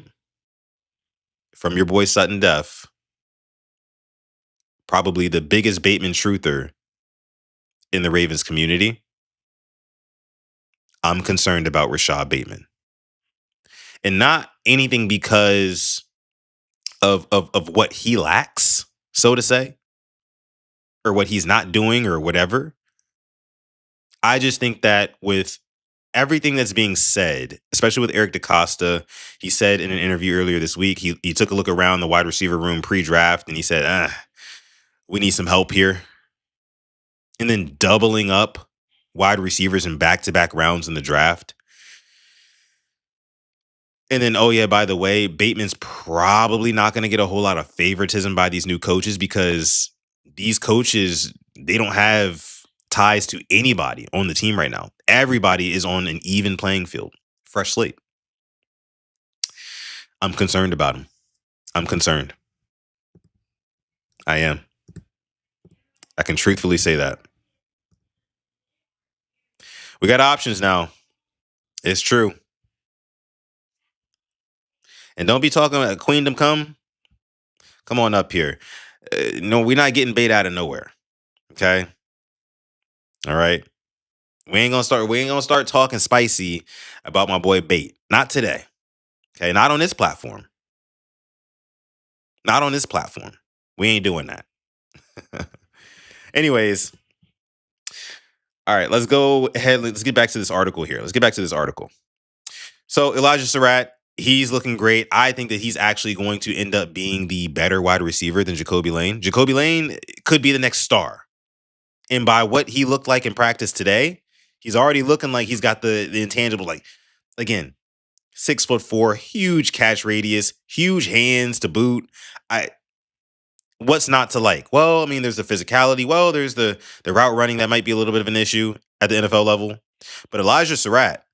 [SPEAKER 1] from your boy Sutton Def, probably the biggest Bateman truther in the Ravens community. I'm concerned about Rashad Bateman. And not anything because of what he lacks, so to say, or what he's not doing or whatever. I just think that with everything that's being said, especially with Eric DeCosta, he said in an interview earlier this week, he took a look around the wide receiver room pre-draft and he said, we need some help here. And then doubling up wide receivers in back-to-back rounds in the draft. And then, oh yeah, by the way, Bateman's probably not going to get a whole lot of favoritism by these new coaches because these coaches, they don't have ties to anybody on the team right now. Everybody is on an even playing field. Fresh slate. I'm concerned about him. I'm concerned. I am. I can truthfully say that. We got options now. It's true. And don't be talking about Queendom come. Come on up here. No, we're not getting bait out of nowhere. Okay. All right. We ain't gonna start talking spicy about my boy Bait. Not today. Okay. Not on this platform. Not on this platform. We ain't doing that. Anyways. All right, let's go ahead. Let's get back to this article here. So Elijah Surratt, he's looking great. I think that he's actually going to end up being the better wide receiver than Jacoby Lane. Jacoby Lane could be the next star. And by what he looked like in practice today, he's already looking like he's got the intangible, like, again, 6'4", huge catch radius, huge hands to boot. What's not to like? Well, I mean, there's the physicality. Well, there's the route running that might be a little bit of an issue at the NFL level. But Elijah Surratt,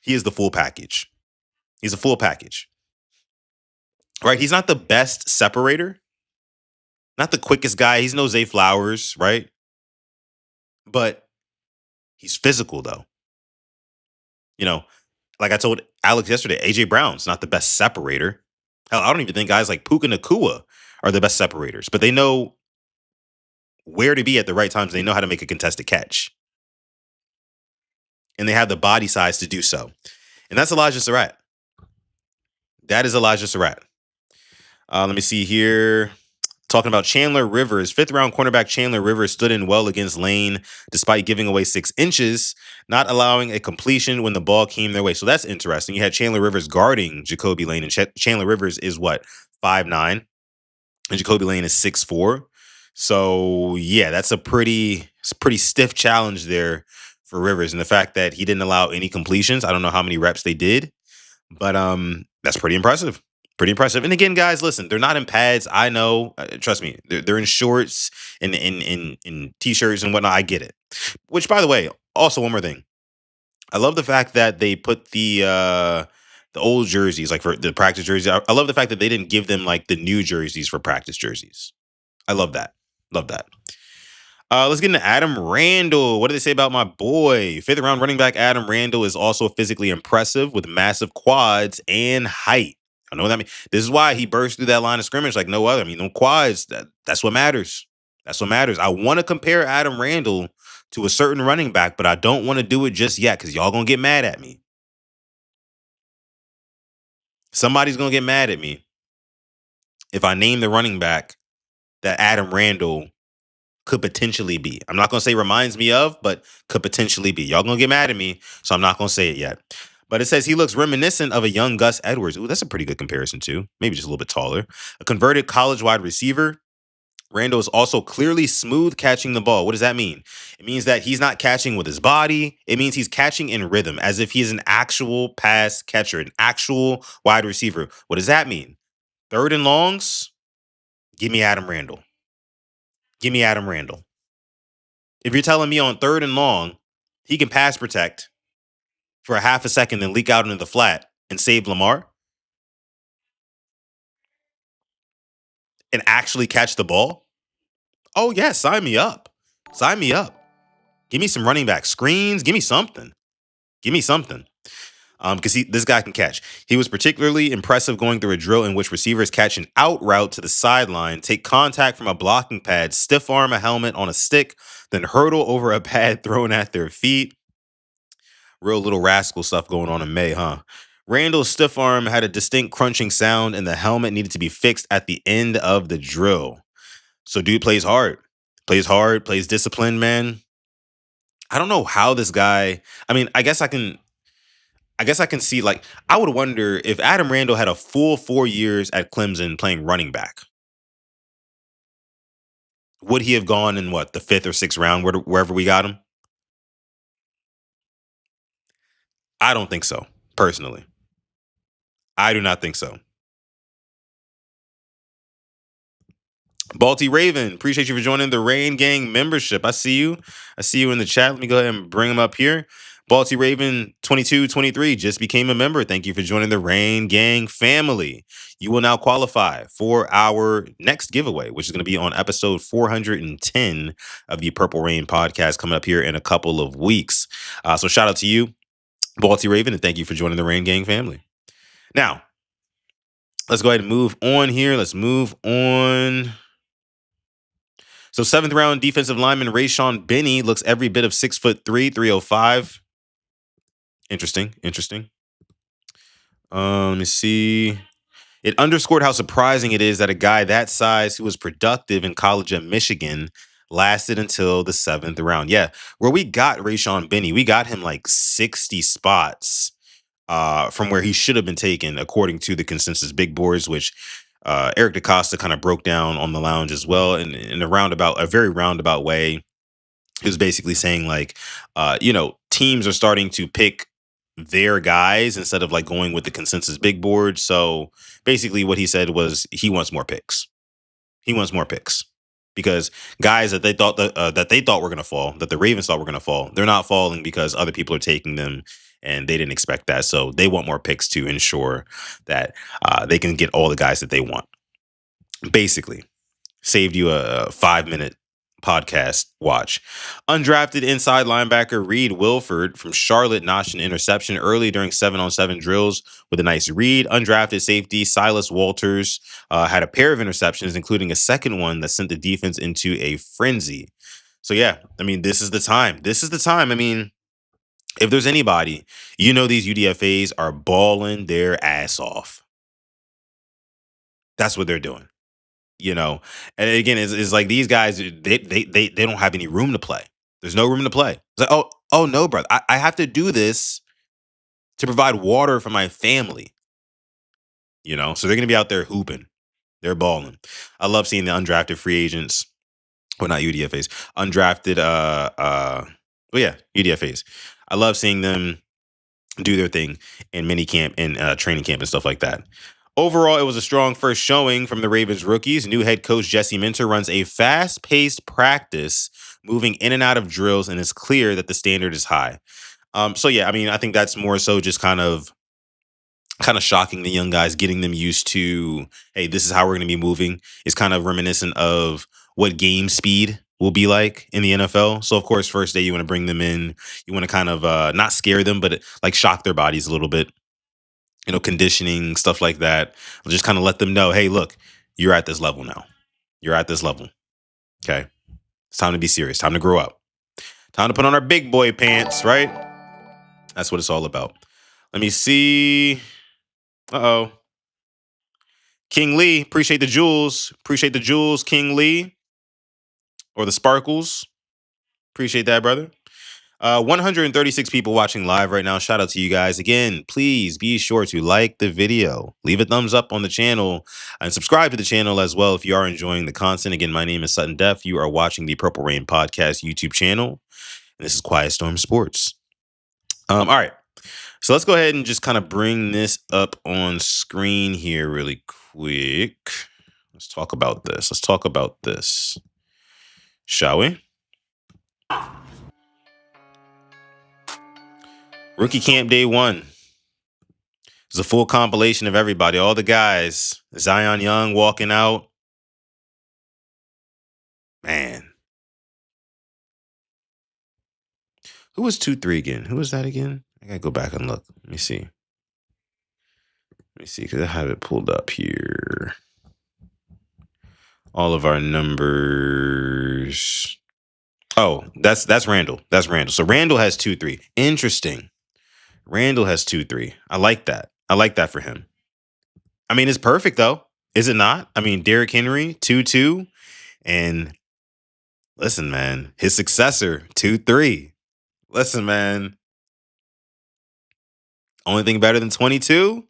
[SPEAKER 1] he is the full package. He's a full package. Right? He's not the best separator. Not the quickest guy. He's no Zay Flowers, right? But he's physical, though. Like I told Alex yesterday, A.J. Brown's not the best separator. Hell, I don't even think guys like Puka Nacua are the best separators, but they know where to be at the right times. They know how to make a contested catch. And they have the body size to do so. And that's Elijah Surratt. That is Elijah Surratt. Let me see here. Talking about Chandler Rivers. 5th round cornerback Chandler Rivers stood in well against Lane despite giving away 6 inches, not allowing a completion when the ball came their way. So that's interesting. You had Chandler Rivers guarding Jacoby Lane, and Chandler Rivers is what? 5'9", and Jacoby Lane is 6'4". So yeah, that's a pretty stiff challenge there for Rivers. And the fact that he didn't allow any completions, I don't know how many reps they did, but that's pretty impressive. Pretty impressive. And again, guys, listen, they're not in pads. I know. Trust me, they're in shorts and in T-shirts and whatnot. I get it. Which, by the way, also one more thing. I love the fact that they put the The old jerseys, like for the practice jerseys. I love the fact that they didn't give them like the new jerseys for practice jerseys. I love that. Love that. Let's get into Adam Randall. What do they say about my boy? 5th round running back Adam Randall is also physically impressive with massive quads and height. I know what that means. This is why he burst through that line of scrimmage like no other. I mean, no quads. That's what matters. That's what matters. I want to compare Adam Randall to a certain running back, but I don't want to do it just yet because y'all going to get mad at me. Somebody's going to get mad at me if I name the running back that Adam Randall could potentially be. I'm not going to say reminds me of, but could potentially be. Y'all going to get mad at me, so I'm not going to say it yet. But it says he looks reminiscent of a young Gus Edwards. Ooh, that's a pretty good comparison too. Maybe just a little bit taller. A converted college wide receiver. Randall is also clearly smooth catching the ball. What does that mean? It means that he's not catching with his body. It means he's catching in rhythm, as if he is an actual pass catcher, an actual wide receiver. What does that mean? 3rd and longs? Give me Adam Randall. Give me Adam Randall. If you're telling me on 3rd and long, he can pass protect for a half a second and leak out into the flat and save Lamar and actually catch the ball, oh, yeah, sign me up. Sign me up. Give me some running back screens. Give me something. Give me something. Because this guy can catch. He was particularly impressive going through a drill in which receivers catch an out route to the sideline, take contact from a blocking pad, stiff arm a helmet on a stick, then hurdle over a pad thrown at their feet. Real little rascal stuff going on in May, huh? Randall's stiff arm had a distinct crunching sound, and the helmet needed to be fixed at the end of the drill. So dude plays hard. Plays disciplined, man. I don't know how this guy. I mean, I guess I can see, like, I would wonder if Adam Randall had a full 4 years at Clemson playing running back. Would he have gone in what, the 5th or 6th round, wherever we got him? I don't think so, personally. I do not think so. Balti Raven, appreciate you for joining the Rain Gang membership. I see you. I see you in the chat. Let me go ahead and bring him up here. Balti Raven 2223 just became a member. Thank you for joining the Rain Gang family. You will now qualify for our next giveaway, which is going to be on episode 410 of the Purple Rain podcast coming up here in a couple of weeks. So shout out to you, Balti Raven, and thank you for joining the Rain Gang family. Now, let's go ahead and move on here. Let's move on. So 7th round defensive lineman Rayshawn Benny looks every bit of 6'3", 305. Interesting. Let me see. It underscored how surprising it is that a guy that size who was productive in college at Michigan lasted until the 7th round. Yeah, where we got Rayshawn Benny, we got him like 60 spots from where he should have been taken, according to the consensus big boards, which Eric DaCosta kind of broke down on the lounge as well in a very roundabout way. He was basically saying, like, teams are starting to pick their guys instead of like going with the consensus big board. So basically what he said was he wants more picks. He wants more picks because guys that they thought were going to fall, that the Ravens thought were going to fall, they're not falling because other people are taking them and they didn't expect that. So they want more picks to ensure that they can get all the guys that they want. Basically, saved you a 5-minute podcast watch. Undrafted inside linebacker Reed Wilford from Charlotte notched an interception early during 7-on-7 drills with a nice read. Undrafted safety Silas Walters had a pair of interceptions, including a second one that sent the defense into a frenzy. So yeah, I mean, this is the time. I mean, if there's anybody, these UDFAs are balling their ass off. That's what they're doing. And again, it's like these guys, they don't have any room to play. There's no room to play. It's like, oh no, brother, I have to do this to provide water for my family. So they're gonna be out there hooping. They're balling. I love seeing the undrafted free agents. Well, not UDFAs. Undrafted UDFAs. I love seeing them do their thing in minicamp and training camp and stuff like that. Overall, it was a strong first showing from the Ravens rookies. New head coach Jesse Minter runs a fast-paced practice, moving in and out of drills, and it's clear that the standard is high. So yeah, I mean, I think that's more so just kind of kind of shocking the young guys, getting them used to, hey, this is how we're going to be moving. It's kind of reminiscent of what game speed will be like in the NFL. So, of course, first day you want to bring them in. You want to kind of not scare them, but like shock their bodies a little bit. Conditioning, stuff like that. Just kind of let them know, hey, look, you're at this level now. You're at this level. Okay. It's time to be serious. Time to grow up. Time to put on our big boy pants, right? That's what it's all about. Let me see. Uh-oh. King Lee, appreciate the jewels. Appreciate the jewels, King Lee. Or the sparkles. Appreciate that, brother. 136 people watching live right now. Shout out to you guys. Again, please be sure to like the video, leave a thumbs up on the channel, and subscribe to the channel as well if you are enjoying the content. Again, my name is Sutton Def. You are watching the Purple Rain Podcast YouTube channel, and this is Quiet Storm Sports. All right. So let's go ahead and just kind of bring this up on screen here really quick. Let's talk about this. Shall we? Rookie Camp Day 1. It's a full compilation of everybody, all the guys. Zion Young walking out. Man. Who was 2-3 again? Who was that again? I gotta go back and look. Let me see, because I have it pulled up here. All of our numbers. Oh, that's Randall. So Randall has 2-3. Interesting. Randall has 2-3. I like that. For him. I mean, it's perfect though. Is it not? I mean, Derrick Henry, 2-2. And listen, man, his successor, 2-3. Listen, man. Only thing better than 22?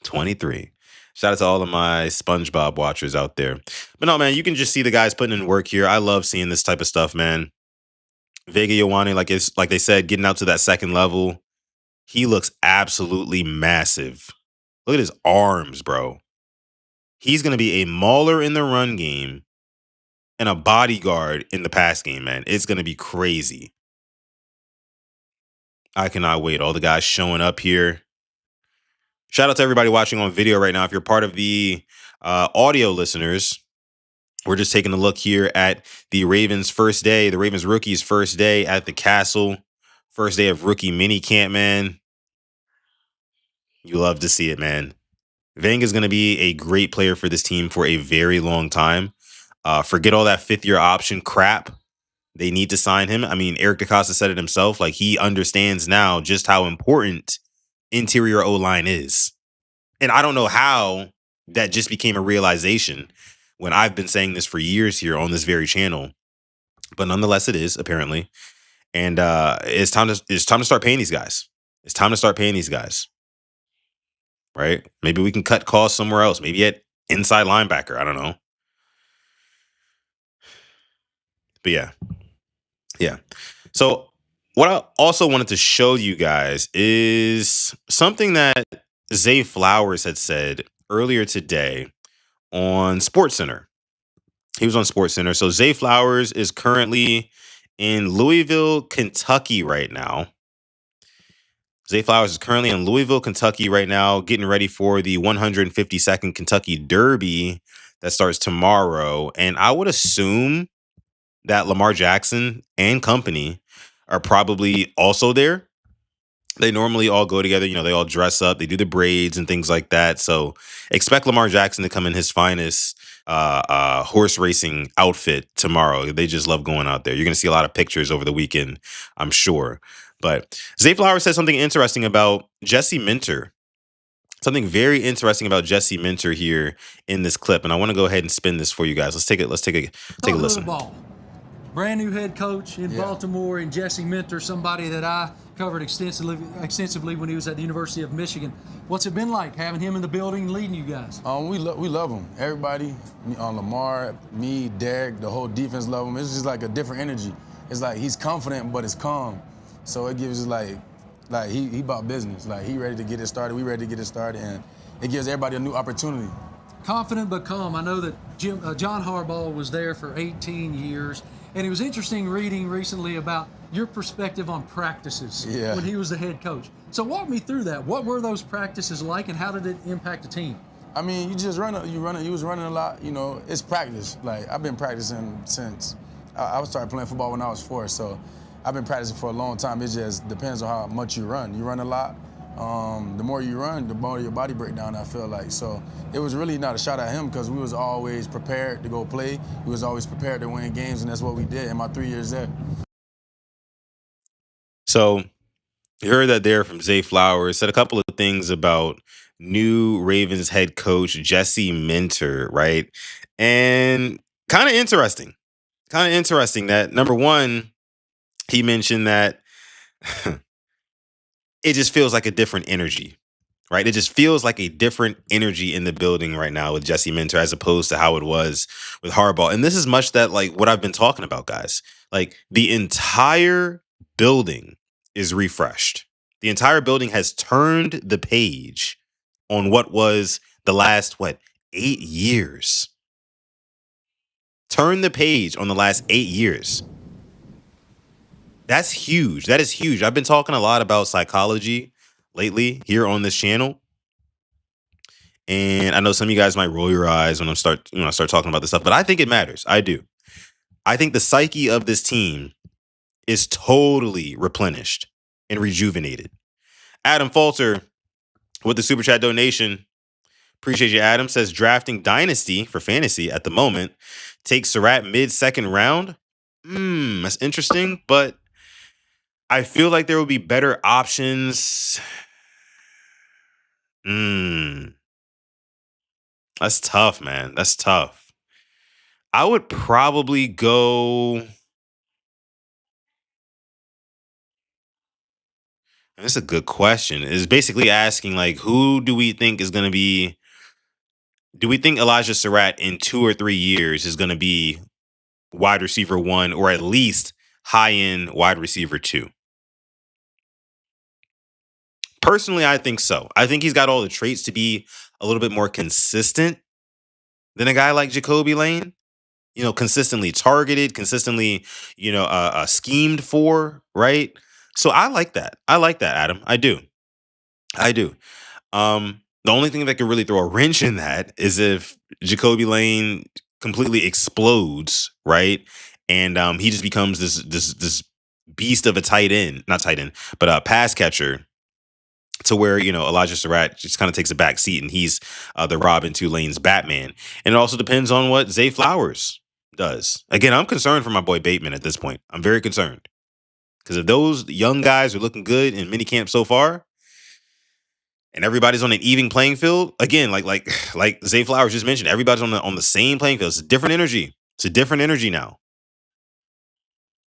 [SPEAKER 1] 23. Shout out to all of my SpongeBob watchers out there. But no, man, you can just see the guys putting in work here. I love seeing this type of stuff, man. Vega Ioane, like they said, getting out to that second level. He looks absolutely massive. Look at his arms, bro. He's going to be a mauler in the run game and a bodyguard in the pass game, man. It's going to be crazy. I cannot wait. All the guys showing up here. Shout out to everybody watching on video right now. If you're part of the audio listeners, we're just taking a look here at the Ravens' first day, the Ravens rookies' first day at the Castle. First day of Rookie Minicamp, man. You love to see it, man. Vang is going to be a great player for this team for a very long time. Forget all that fifth-year option crap. They need to sign him. I mean, Eric DeCosta said it himself. Like, he understands now just how important interior O-line is. And I don't know how that just became a realization when I've been saying this for years here on this very channel. But nonetheless, it is, apparently. And it's time to start paying these guys. It's time to start paying these guys. Right? Maybe we can cut costs somewhere else. Maybe at inside linebacker. I don't know. But yeah. So what I also wanted to show you guys is something that Zay Flowers had said earlier today on SportsCenter. He was on SportsCenter. So Zay Flowers is currently in Louisville, Kentucky right now. Zay Flowers is currently in Louisville, Kentucky right now, getting ready for the 152nd Kentucky Derby that starts tomorrow. And I would assume that Lamar Jackson and company are probably also there. They normally all go together. They all dress up. They do the braids and things like that. So expect Lamar Jackson to come in his finest horse racing outfit tomorrow. They just love going out there. You're going to see a lot of pictures over the weekend, I'm sure. But Zay Flowers said something interesting about Jesse Minter. Something very interesting about Jesse Minter here in this clip. And I want to go ahead and spin this for you guys. Let's take a listen.
[SPEAKER 4] Brand new head coach in Baltimore, and Jesse Minter, somebody that I covered extensively when he was at the University of Michigan. What's it been like having him in the building, leading you guys?
[SPEAKER 5] We love him. Everybody, Lamar, me, Derek, the whole defense love him. It's just like a different energy. It's like he's confident, but it's calm. So it gives like he about business. Like he ready to get it started. We ready to get it started, and it gives everybody a new opportunity.
[SPEAKER 4] Confident but calm. I know that John Harbaugh was there for 18 years. And it was interesting reading recently about your perspective on practices when he was the head coach. So walk me through that. What were those practices like, and how did it impact the team?
[SPEAKER 5] I mean, you just run. You was running a lot. You know, it's practice. Like I've been practicing since I started playing football when I was 4. So I've been practicing for a long time. It just depends on how much you run. You run a lot. The more you run, the more your body break down, I feel like. So it was really not a shot at him because we was always prepared to go play. We was always prepared to win games, and that's what we did in my 3 years there.
[SPEAKER 1] So you heard that there from Zay Flowers. Said a couple of things about new Ravens head coach Jesse Minter, right? And kind of interesting. That, number one, he mentioned that it just feels like a different energy, right? It just feels like a different energy in the building right now with Jesse Minter as opposed to how it was with Harbaugh. And this is much that, like, what I've been talking about, guys. Like, the entire building is refreshed. The entire building has turned the page on what was the last, 8 years. Turn the page on the last 8 years. That's huge. That is huge. I've been talking a lot about psychology lately here on this channel. And I know some of you guys might roll your eyes when I start talking about this stuff, but I think it matters. I do. I think the psyche of this team is totally replenished and rejuvenated. Adam Falter with the Super Chat donation. Appreciate you, Adam. Says drafting Dynasty for fantasy at the moment. Take Surratt mid-second round. That's interesting, but I feel like there will be better options. That's tough, man. That's tough. I would probably go. That's a good question. It's basically asking, like, who do we think is going to be? Do we think Elijah Surratt in 2 or 3 years is going to be wide receiver 1 or at least high-end wide receiver 2? Personally, I think so. I think he's got all the traits to be a little bit more consistent than a guy like Jacoby Lane. You know, consistently targeted, consistently, schemed for, right? So I like that. Adam. I do. The only thing that could really throw a wrench in that is if Jacoby Lane completely explodes, right? And he just becomes this beast of a pass catcher, to where, Elijah Surratt just kind of takes a back seat and he's the Robin Tulane's Batman. And it also depends on what Zay Flowers does. Again, I'm concerned for my boy Bateman at this point. I'm very concerned. Because if those young guys are looking good in minicamp so far, and everybody's on an even playing field, again, like Zay Flowers just mentioned, everybody's on the same playing field. It's a different energy. It's a different energy now.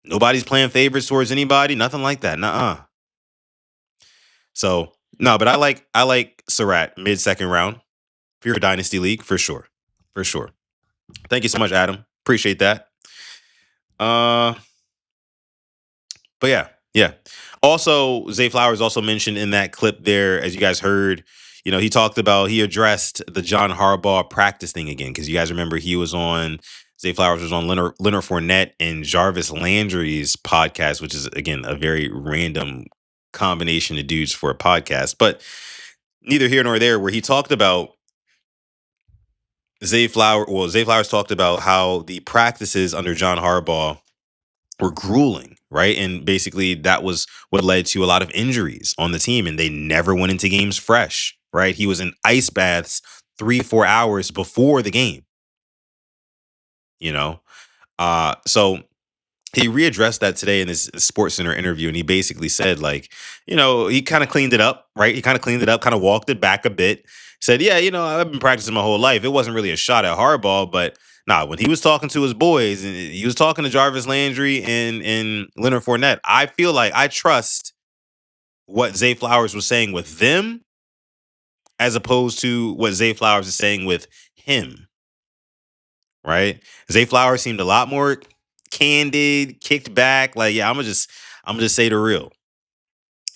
[SPEAKER 1] Nobody's playing favorites towards anybody. Nothing like that. Nuh-uh. So no, but I like Surratt mid-second round for your dynasty league for sure. Thank you so much, Adam. Appreciate that. But yeah. Also, Zay Flowers also mentioned in that clip there, as you guys heard, he addressed the John Harbaugh practice thing again, because you guys remember Zay Flowers was on Leonard Fournette and Jarvis Landry's podcast, which is, again, a very random combination of dudes for a podcast, but neither here nor there, where he talked about Zay Flowers talked about how the practices under John Harbaugh were grueling, right? And basically that was what led to a lot of injuries on the team, and they never went into games fresh, right? He was in ice baths 3-4 hours before the game, so he readdressed that today in his SportsCenter interview, and he basically said, he kind of cleaned it up, right? He kind of cleaned it up, kind of walked it back a bit. Said, I've been practicing my whole life. It wasn't really a shot at Harbaugh, but when he was talking to his boys, and he was talking to Jarvis Landry and Leonard Fournette, I feel like I trust what Zay Flowers was saying with them as opposed to what Zay Flowers is saying with him, right? Zay Flowers seemed a lot more candid, kicked back, I'm gonna just say the real.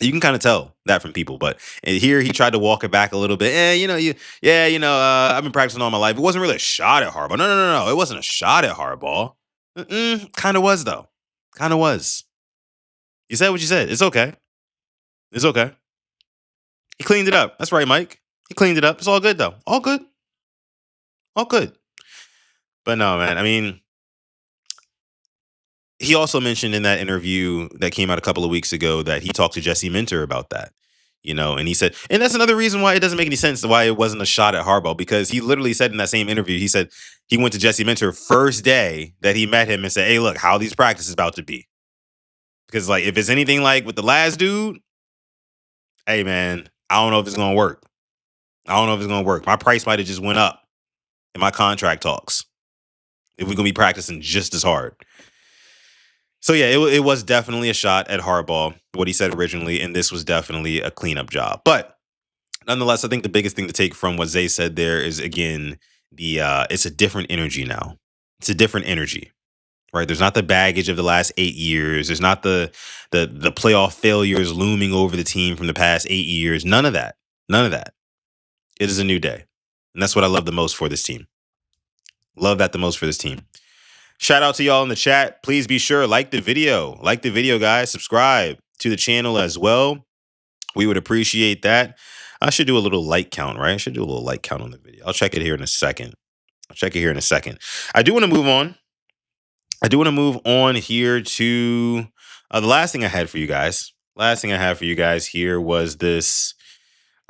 [SPEAKER 1] You can kind of tell that from people, but here he tried to walk it back a little bit. I've been practicing all my life. It wasn't really a shot at Harbaugh. No, it wasn't a shot at Harbaugh. Kind of was, though. Kind of was. You said what you said. It's okay. It's okay. He cleaned it up. That's right, Mike. He cleaned it up. It's all good, though. All good. All good. But no, man. I mean, he also mentioned in that interview that came out a couple of weeks ago that he talked to Jesse Minter about that. And he said, and that's another reason why it doesn't make any sense why it wasn't a shot at Harbaugh, because he literally said in that same interview, he said he went to Jesse Minter first day that he met him and said, hey, look, how these practices about to be. Because like, if it's anything like with the last dude, hey man, I don't know if it's going to work. I don't know if it's going to work. My price might have just went up in my contract talks if we're going to be practicing just as hard. So yeah, it was definitely a shot at Harbaugh, what he said originally, and this was definitely a cleanup job. But nonetheless, I think the biggest thing to take from what Zay said there is, again, it's a different energy now. It's a different energy, right? There's not the baggage of the last 8 years. There's not the playoff failures looming over the team from the past 8 years. None of that. None of that. It is a new day, and that's what I love the most for this team. Love that the most for this team. Shout out to y'all in the chat. Please be sure, like the video. Like the video, guys. Subscribe to the channel as well. We would appreciate that. I should do a little like count, right? I should do a little like count on the video. I'll check it here in a second. I do want to move on. Here to the last thing I had for you guys. Here was this.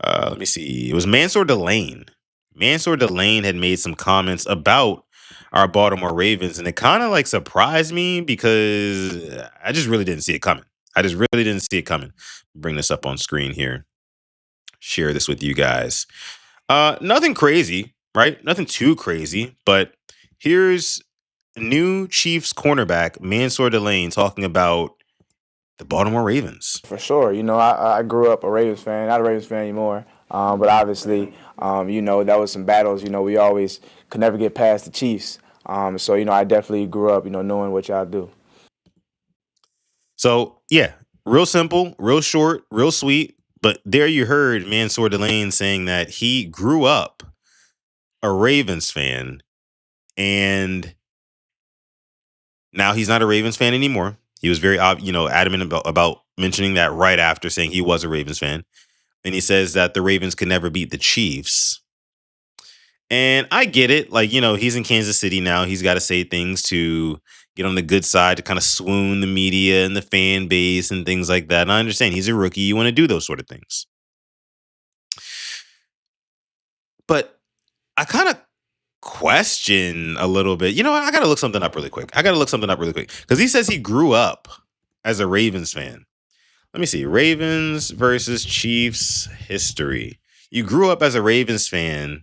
[SPEAKER 1] Let me see. It was Mansoor Delane. Mansoor Delane had made some comments about our Baltimore Ravens, and it kind of like surprised me because I just really didn't see it coming. Bring this up on screen here. Share this with you guys. Nothing crazy, right? Nothing too crazy, but here's new Chiefs cornerback Mansoor Delane talking about the Baltimore Ravens.
[SPEAKER 6] For sure. I grew up a Ravens fan, not a Ravens fan anymore. But obviously, that was some battles. We always could never get past the Chiefs. So, I definitely grew up, knowing what y'all do.
[SPEAKER 1] So, yeah, real simple, real short, real sweet. But there you heard Mansoor Delane saying that he grew up a Ravens fan, and now he's not a Ravens fan anymore. He was very, adamant about mentioning that right after saying he was a Ravens fan. And he says that the Ravens could never beat the Chiefs. And I get it. Like, he's in Kansas City now. He's got to say things to get on the good side, to kind of swoon the media and the fan base and things like that. And I understand he's a rookie. You want to do those sort of things. But I kind of question a little bit. I got to look something up really quick. Because he says he grew up as a Ravens fan. Let me see. Ravens versus Chiefs history. You grew up as a Ravens fan,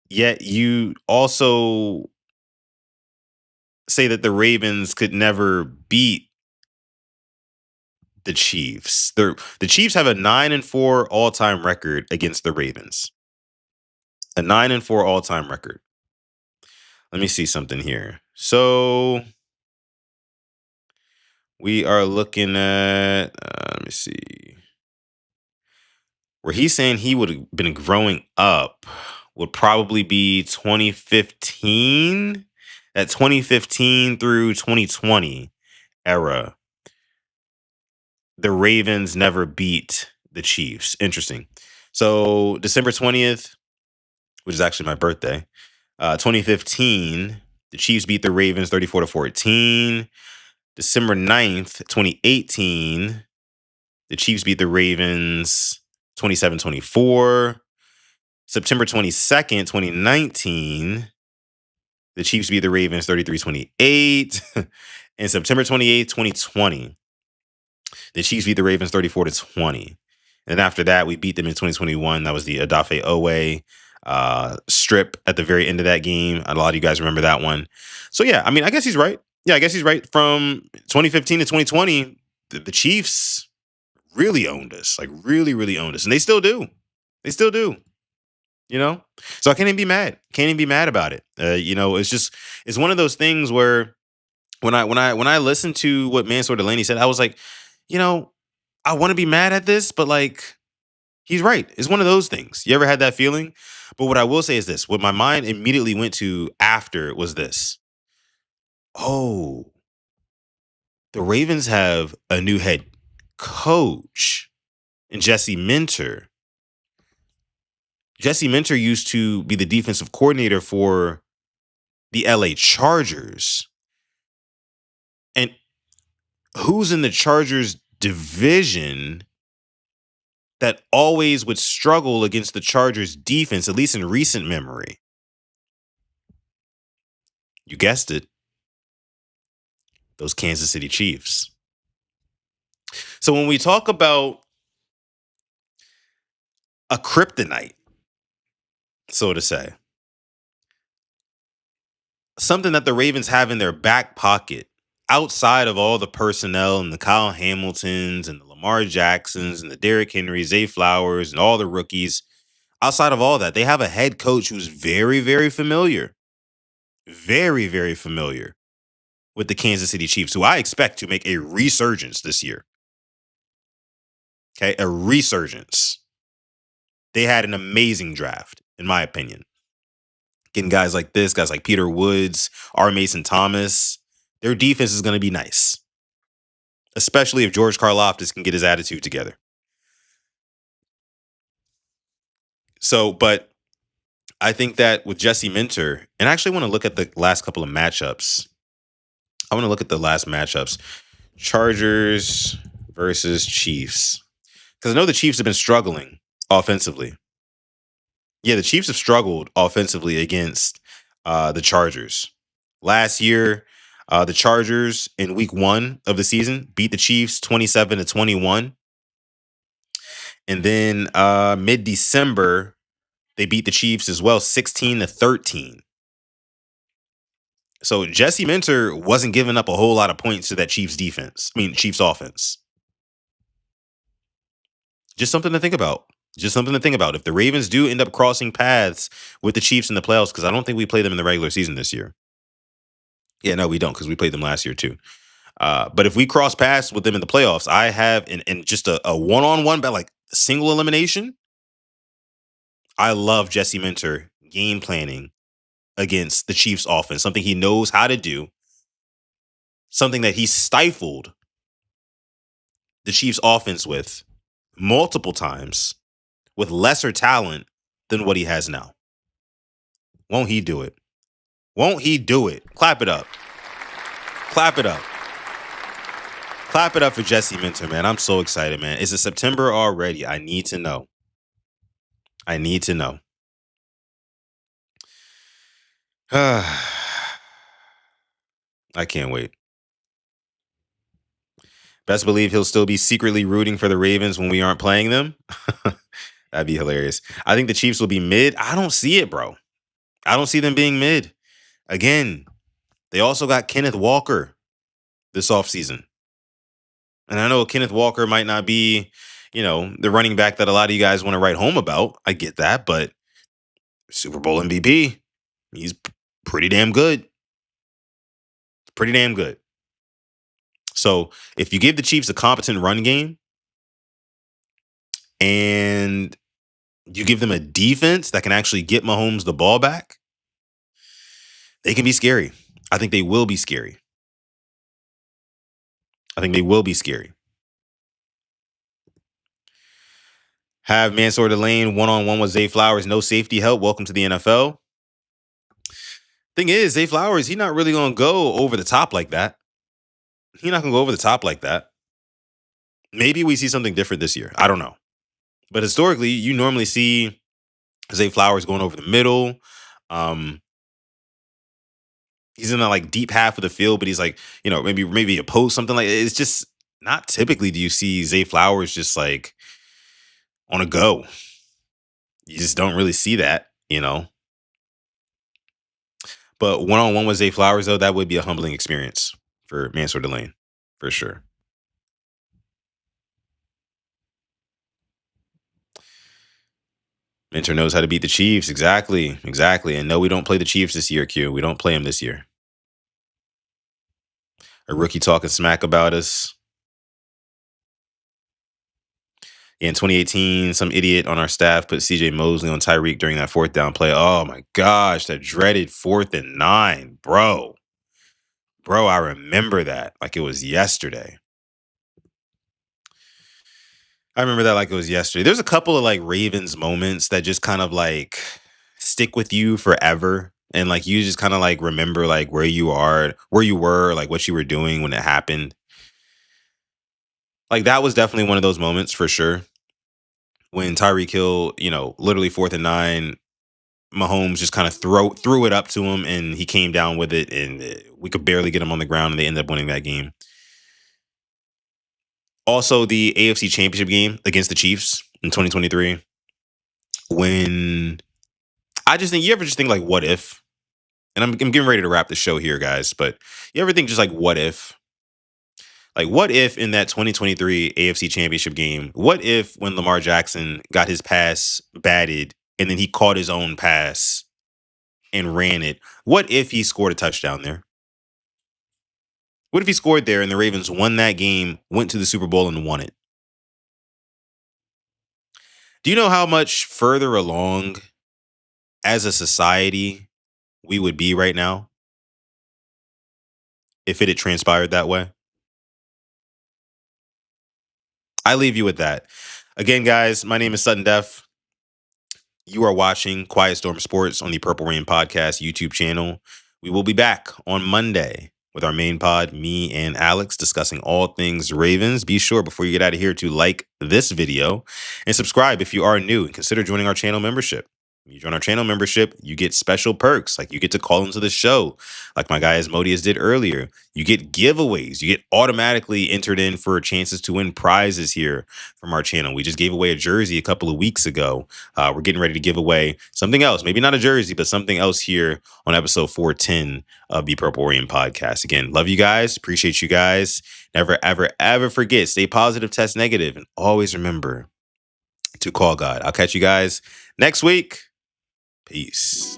[SPEAKER 1] yet you also say that the Ravens could never beat the Chiefs. The Chiefs have a 9-4 all-time record against the Ravens. A 9-4 all-time record. Let me see something here. So we are looking at, let me see. Where he's saying he would have been growing up would probably be 2015. That 2015 through 2020 era. The Ravens never beat the Chiefs. Interesting. So December 20th, which is actually my birthday, 2015, the Chiefs beat the Ravens 34-14. December 9th, 2018, the Chiefs beat the Ravens 27-24. September 22nd, 2019, the Chiefs beat the Ravens 33-28. And September 28th, 2020, the Chiefs beat the Ravens 34-20. And after that, we beat them in 2021. That was the Odafe Owe strip at the very end of that game. A lot of you guys remember that one. So, yeah, I mean, I guess he's right. From 2015 to 2020, the Chiefs really owned us. Like, really, really owned us. And they still do. So I can't even be mad. About it. It's one of those things where when I listened to what Mansoor Delane said, I was like, I want to be mad at this, but like, he's right. It's one of those things. You ever had that feeling? But what I will say is this. What my mind immediately went to after was this. Oh, the Ravens have a new head coach in Jesse Minter. Jesse Minter used to be the defensive coordinator for the LA Chargers. And who's in the Chargers division that always would struggle against the Chargers defense, at least in recent memory? You guessed it. Those Kansas City Chiefs. So when we talk about a kryptonite, so to say, something that the Ravens have in their back pocket, outside of all the personnel and the Kyle Hamiltons and the Lamar Jacksons and the Derrick Henry, Zay Flowers, and all the rookies, outside of all that, they have a head coach who's very, very familiar with the Kansas City Chiefs, who I expect to make a resurgence this year. Okay, a resurgence. They had an amazing draft, in my opinion. Getting guys like this, guys like Peter Woods, R. Mason Thomas, their defense is going to be nice. Especially if George Karlaftis can get his attitude together. So, but I think that with Jesse Minter, and I actually want to look at the last couple of matchups. I want to look at the last matchups. Chargers versus Chiefs. Because I know the Chiefs have been struggling offensively. Yeah, the Chiefs have struggled offensively against the Chargers. Last year, the Chargers in week 1 of the season beat the Chiefs 27-21. And then mid-December, they beat the Chiefs as well 16-13. So Jesse Minter wasn't giving up a whole lot of points to that Chiefs defense. Chiefs offense. Just something to think about. If the Ravens do end up crossing paths with the Chiefs in the playoffs, because I don't think we play them in the regular season this year. Yeah, no, we don't, because we played them last year too. But if we cross paths with them in the playoffs, I have in just a one-on-one, but like single elimination, I love Jesse Minter game planning against the Chiefs offense, something he knows how to do, something that he stifled the Chiefs offense with multiple times with lesser talent than what he has now. Won't he do it? Won't he do it? Clap it up. Clap it up. Clap it up for Jesse Minter, man. I'm so excited, man. Is it September already? I need to know. I can't wait. Best believe he'll still be secretly rooting for the Ravens when we aren't playing them. That'd be hilarious. I think the Chiefs will be mid. I don't see it, bro. I don't see them being mid. Again, they also got Kenneth Walker this offseason. And I know Kenneth Walker might not be, the running back that a lot of you guys want to write home about. I get that, but Super Bowl MVP, he's pretty damn good. So if you give the Chiefs a competent run game and you give them a defense that can actually get Mahomes the ball back, they can be scary. I think they will be scary. Have Mansoor Delane one-on-one with Zay Flowers, no safety help. Welcome to the NFL. Thing is, Zay Flowers, he's not really going to go over the top like that. Maybe we see something different this year. I don't know. But historically, you normally see Zay Flowers going over the middle. He's in the deep half of the field, but he's maybe a post, something like it's just not typically do you see Zay Flowers just on a go. You just don't really see that, But one-on-one with Zay Flowers, though, that would be a humbling experience for Mansoor Delane, for sure. Minter knows how to beat the Chiefs. Exactly. And no, we don't play the Chiefs this year, Q. We don't play them this year. A rookie talking smack about us. In 2018, some idiot on our staff put CJ Mosley on Tyreek during that 4th down play. Oh my gosh, that dreaded 4th and 9, bro. Bro, I remember that like it was yesterday. There's a couple of like Ravens moments that just kind of like stick with you forever. And like you just kind of like remember like where you were, like what you were doing when it happened. Like that was definitely one of those moments for sure. When Tyreek Hill, literally 4th and 9, Mahomes just kind of threw it up to him and he came down with it and we could barely get him on the ground and they ended up winning that game. Also, the AFC Championship game against the Chiefs in 2023, when I just think, you ever just think like, what if? And I'm getting ready to wrap the show here, guys, but you ever think just like, what if? Like, what if in that 2023 AFC Championship game, what if when Lamar Jackson got his pass batted and then he caught his own pass and ran it, what if he scored a touchdown there? What if he scored there and the Ravens won that game, went to the Super Bowl and won it? Do you know how much further along as a society we would be right now if it had transpired that way? I leave you with that. Again, guys, my name is Sutton Def. You are watching Quiet Storm Sports on the Purple Rain Podcast YouTube channel. We will be back on Monday with our main pod, me and Alex, discussing all things Ravens. Be sure before you get out of here to like this video and subscribe if you are new and consider joining our channel membership. When you join our channel membership, you get special perks, like you get to call into the show, like my guy Asmodeus did earlier. You get giveaways. You get automatically entered in for chances to win prizes here from our channel. We just gave away a jersey a couple of weeks ago. We're getting ready to give away something else, maybe not a jersey, but something else here on episode 410 of the Purple Rain Podcast. Again, love you guys. Appreciate you guys. Never, ever, ever forget, stay positive, test negative, and always remember to call God. I'll catch you guys next week. Peace.